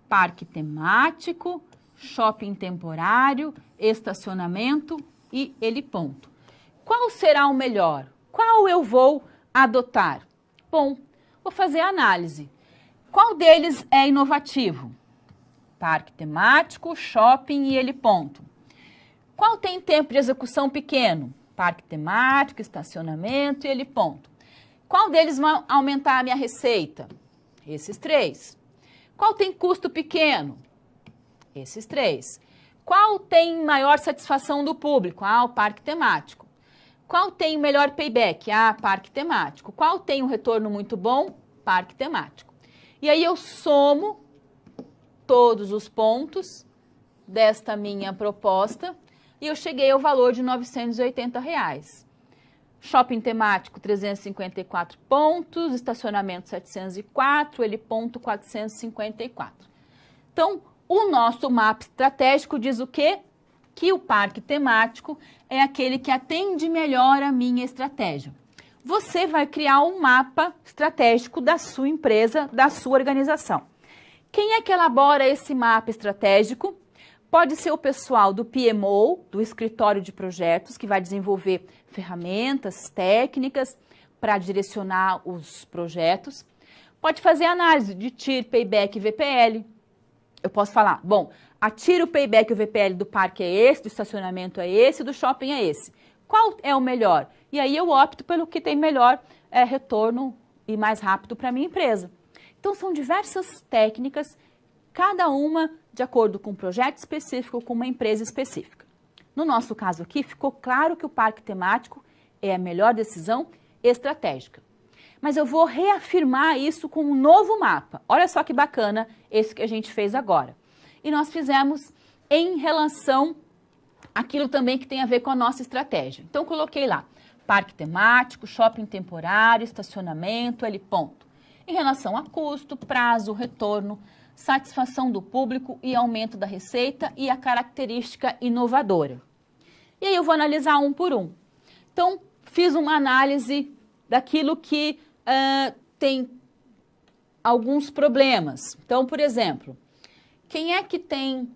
Parque temático, shopping temporário, estacionamento e heliponto. Qual será o melhor? Qual eu vou adotar? Bom, vou fazer a análise. Qual deles é inovativo? Parque temático, shopping e heliponto. Qual tem tempo de execução pequeno? Parque temático, estacionamento e heliponto. Qual deles vai aumentar a minha receita? Esses 3. Qual tem custo pequeno? Esses 3. Qual tem maior satisfação do público? Ah, o parque temático. Qual tem o melhor payback? Ah, parque temático. Qual tem um retorno muito bom? Parque temático. E aí eu somo todos os pontos desta minha proposta e eu cheguei ao valor de R$ 980. Shopping temático, 354 pontos, estacionamento 704, heliponto 454. Então, o nosso mapa estratégico diz o quê? Que o parque temático é aquele que atende melhor a minha estratégia. Você vai criar um mapa estratégico da sua empresa, da sua organização. Quem é que elabora esse mapa estratégico? Pode ser o pessoal do PMO, do escritório de projetos, que vai desenvolver ferramentas, técnicas para direcionar os projetos. Pode fazer análise de TIR, Payback e VPL. Eu posso falar, bom, a TIR, o Payback e o VPL do parque é esse, do estacionamento é esse, do shopping é esse. Qual é o melhor? E aí eu opto pelo que tem melhor retorno e mais rápido para a minha empresa. Então, são diversas técnicas, cada uma de acordo com um projeto específico, com uma empresa específica. No nosso caso aqui, ficou claro que o parque temático é a melhor decisão estratégica. Mas eu vou reafirmar isso com um novo mapa. Olha só que bacana esse que a gente fez agora. E nós fizemos em relação àquilo também que tem a ver com a nossa estratégia. Então, coloquei lá, parque temático, shopping temporário, estacionamento, heliponto. Em relação a custo, prazo, retorno, satisfação do público e aumento da receita e a característica inovadora. E aí eu vou analisar um por um. Então, fiz uma análise daquilo que tem alguns problemas. Então, por exemplo, quem é que tem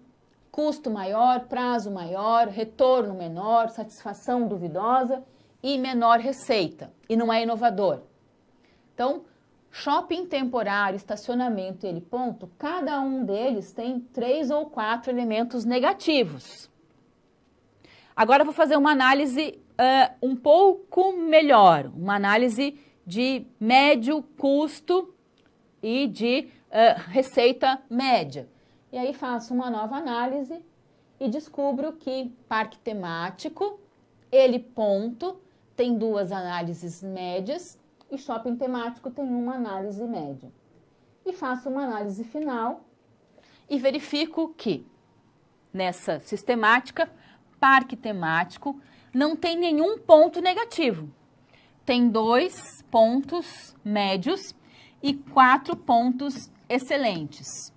custo maior, prazo maior, retorno menor, satisfação duvidosa e menor receita e não é inovador? Então, shopping temporário, estacionamento e heliponto, cada um deles tem 3 ou 4 elementos negativos. Agora eu vou fazer uma análise um pouco melhor, uma análise de médio custo e de receita média. E aí faço uma nova análise e descubro que parque temático, ele ponto, tem 2 análises médias e shopping temático tem 1 análise média. E faço uma análise final e verifico que nessa sistemática, parque temático não tem nenhum ponto negativo. Tem 2 pontos médios e 4 pontos excelentes.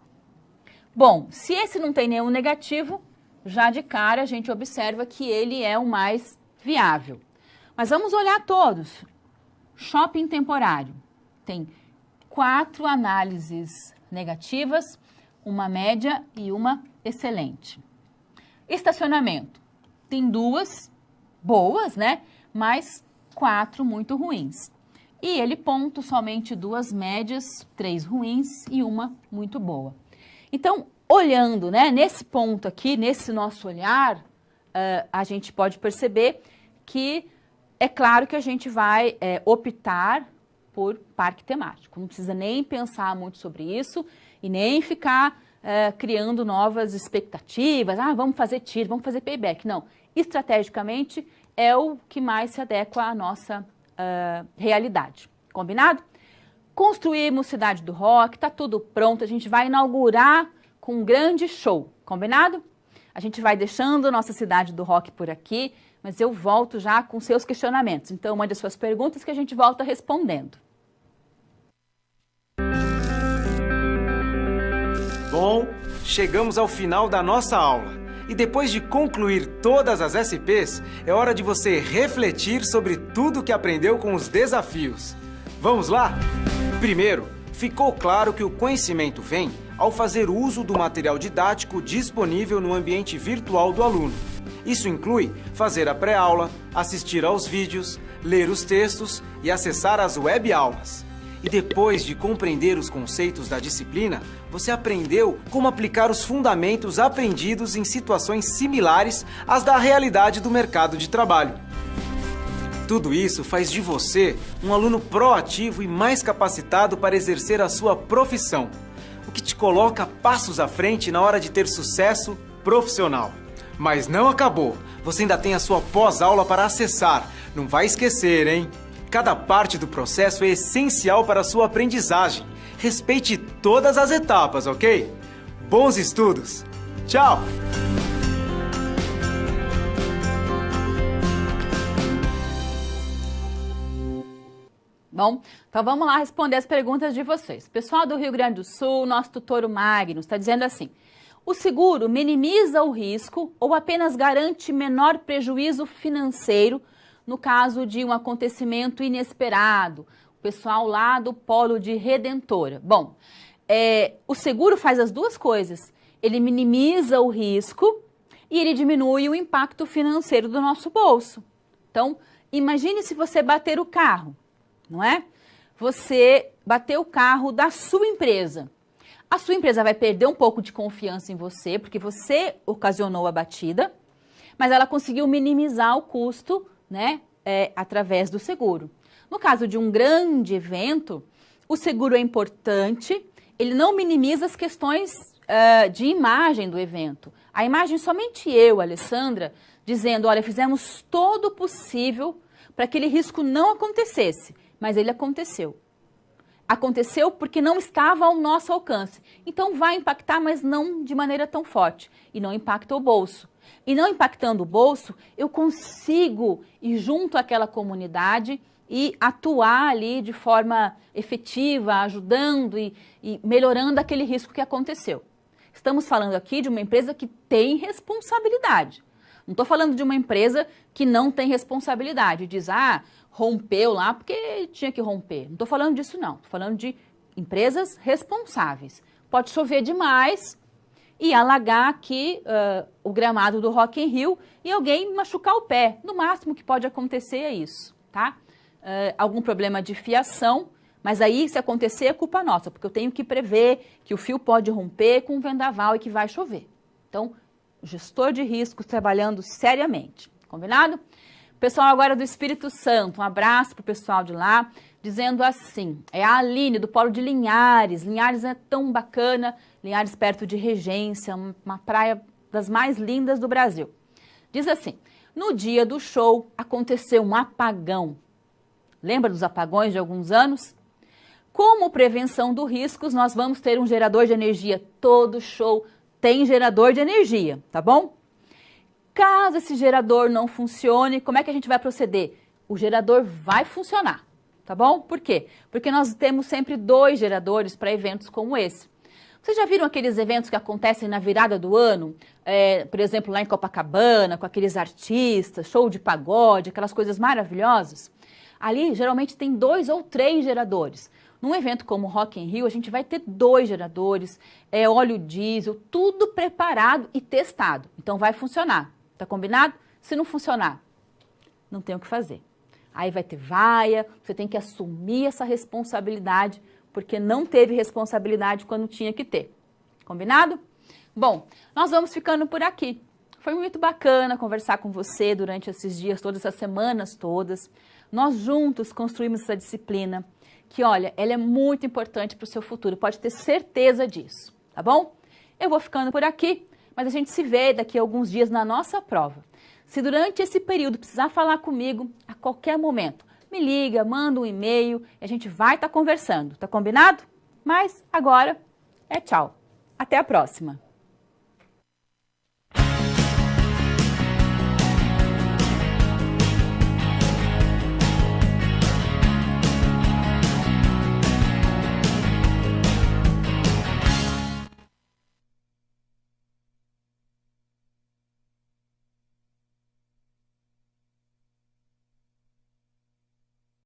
Bom, se esse não tem nenhum negativo, já de cara a gente observa que ele é o mais viável. Mas vamos olhar todos. Shopping temporário tem 4 análises negativas, 1 média e 1 excelente. Estacionamento tem 2 boas, né? Mas 4 muito ruins. E ele ponto somente 2 médias, 3 ruins e 1 muito boa. Então, olhando, né, nesse ponto aqui, nesse nosso olhar, a gente pode perceber que é claro que a gente vai optar por parque temático. Não precisa nem pensar muito sobre isso e nem ficar criando novas expectativas. Ah, vamos fazer tiro, vamos fazer payback. Não, estrategicamente é o que mais se adequa à nossa realidade. Combinado? Construímos Cidade do Rock, tá tudo pronto, a gente vai inaugurar com um grande show. Combinado? A gente vai deixando nossa Cidade do Rock por aqui, mas eu volto já com seus questionamentos. Então, mande as suas perguntas que a gente volta respondendo. Bom, chegamos ao final da nossa aula. E depois de concluir todas as SPs, é hora de você refletir sobre tudo que aprendeu com os desafios. Vamos lá? Primeiro, ficou claro que o conhecimento vem ao fazer uso do material didático disponível no ambiente virtual do aluno. Isso inclui fazer a pré-aula, assistir aos vídeos, ler os textos e acessar as web-aulas. E depois de compreender os conceitos da disciplina, você aprendeu como aplicar os fundamentos aprendidos em situações similares às da realidade do mercado de trabalho. Tudo isso faz de você um aluno proativo e mais capacitado para exercer a sua profissão, o que te coloca passos à frente na hora de ter sucesso profissional. Mas não acabou, você ainda tem a sua pós-aula para acessar, não vai esquecer, hein? Cada parte do processo é essencial para a sua aprendizagem. Respeite todas as etapas, ok? Bons estudos! Tchau! Bom, então vamos lá responder as perguntas de vocês. Pessoal do Rio Grande do Sul, nosso tutor Magnus está dizendo assim: o seguro minimiza o risco ou apenas garante menor prejuízo financeiro no caso de um acontecimento inesperado? O pessoal lá do Polo de Redentora. Bom, o seguro faz as duas coisas. Ele minimiza o risco e ele diminui o impacto financeiro do nosso bolso. Então, imagine se você bater o carro, não é? Você bateu o carro da sua empresa. A sua empresa vai perder um pouco de confiança em você, porque você ocasionou a batida, mas ela conseguiu minimizar o custo, né, através do seguro. No caso de um grande evento, o seguro é importante, ele não minimiza as questões de imagem do evento. A imagem, somente eu, Alessandra, dizendo, olha, fizemos todo o possível para que aquele risco não acontecesse, mas ele aconteceu. Aconteceu porque não estava ao nosso alcance. Então vai impactar, mas não de maneira tão forte. E não impacta o bolso. E não impactando o bolso, eu consigo ir junto àquela comunidade e atuar ali de forma efetiva, ajudando e melhorando aquele risco que aconteceu. Estamos falando aqui de uma empresa que tem responsabilidade. Não estou falando de uma empresa que não tem responsabilidade. Diz, rompeu lá porque tinha que romper. Não estou falando disso, não. Estou falando de empresas responsáveis. Pode chover demais e alagar aqui o gramado do Rock in Rio e alguém machucar o pé. No máximo que pode acontecer é isso, tá? Algum problema de fiação, mas aí se acontecer é culpa nossa, porque eu tenho que prever que o fio pode romper com um vendaval e que vai chover. Então, gestor de riscos trabalhando seriamente, combinado? Pessoal agora do Espírito Santo, um abraço para o pessoal de lá. dizendo assim, é a Aline, do Polo de Linhares. Linhares é tão bacana, Linhares perto de Regência, uma praia das mais lindas do Brasil. Diz assim, no dia do show aconteceu um apagão. Lembra dos apagões de alguns anos? Como prevenção do riscos, nós vamos ter um gerador de energia. Todo show tem gerador de energia, tá bom? Caso esse gerador não funcione, como é que a gente vai proceder? O gerador vai funcionar, tá bom? Por quê? Porque nós temos sempre 2 geradores para eventos como esse. Vocês já viram aqueles eventos que acontecem na virada do ano? Por exemplo, lá em Copacabana, com aqueles artistas, show de pagode, aquelas coisas maravilhosas? Ali, geralmente, tem 2 ou 3 geradores. Num evento como o Rock in Rio, a gente vai ter 2 geradores, óleo diesel, tudo preparado e testado. Então, vai funcionar. Tá combinado? Se não funcionar, não tem o que fazer. Aí vai ter vaia, você tem que assumir essa responsabilidade, porque não teve responsabilidade quando tinha que ter. Combinado? Bom, nós vamos ficando por aqui. Foi muito bacana conversar com você durante esses dias, todas essas semanas todas. Nós juntos construímos essa disciplina, que olha, ela é muito importante para o seu futuro, pode ter certeza disso, tá bom? Eu vou ficando por aqui, mas a gente se vê daqui a alguns dias na nossa prova. Se durante esse período precisar falar comigo, a qualquer momento, me liga, manda um e-mail e a gente vai estar conversando, tá combinado? Mas agora é tchau. Até a próxima!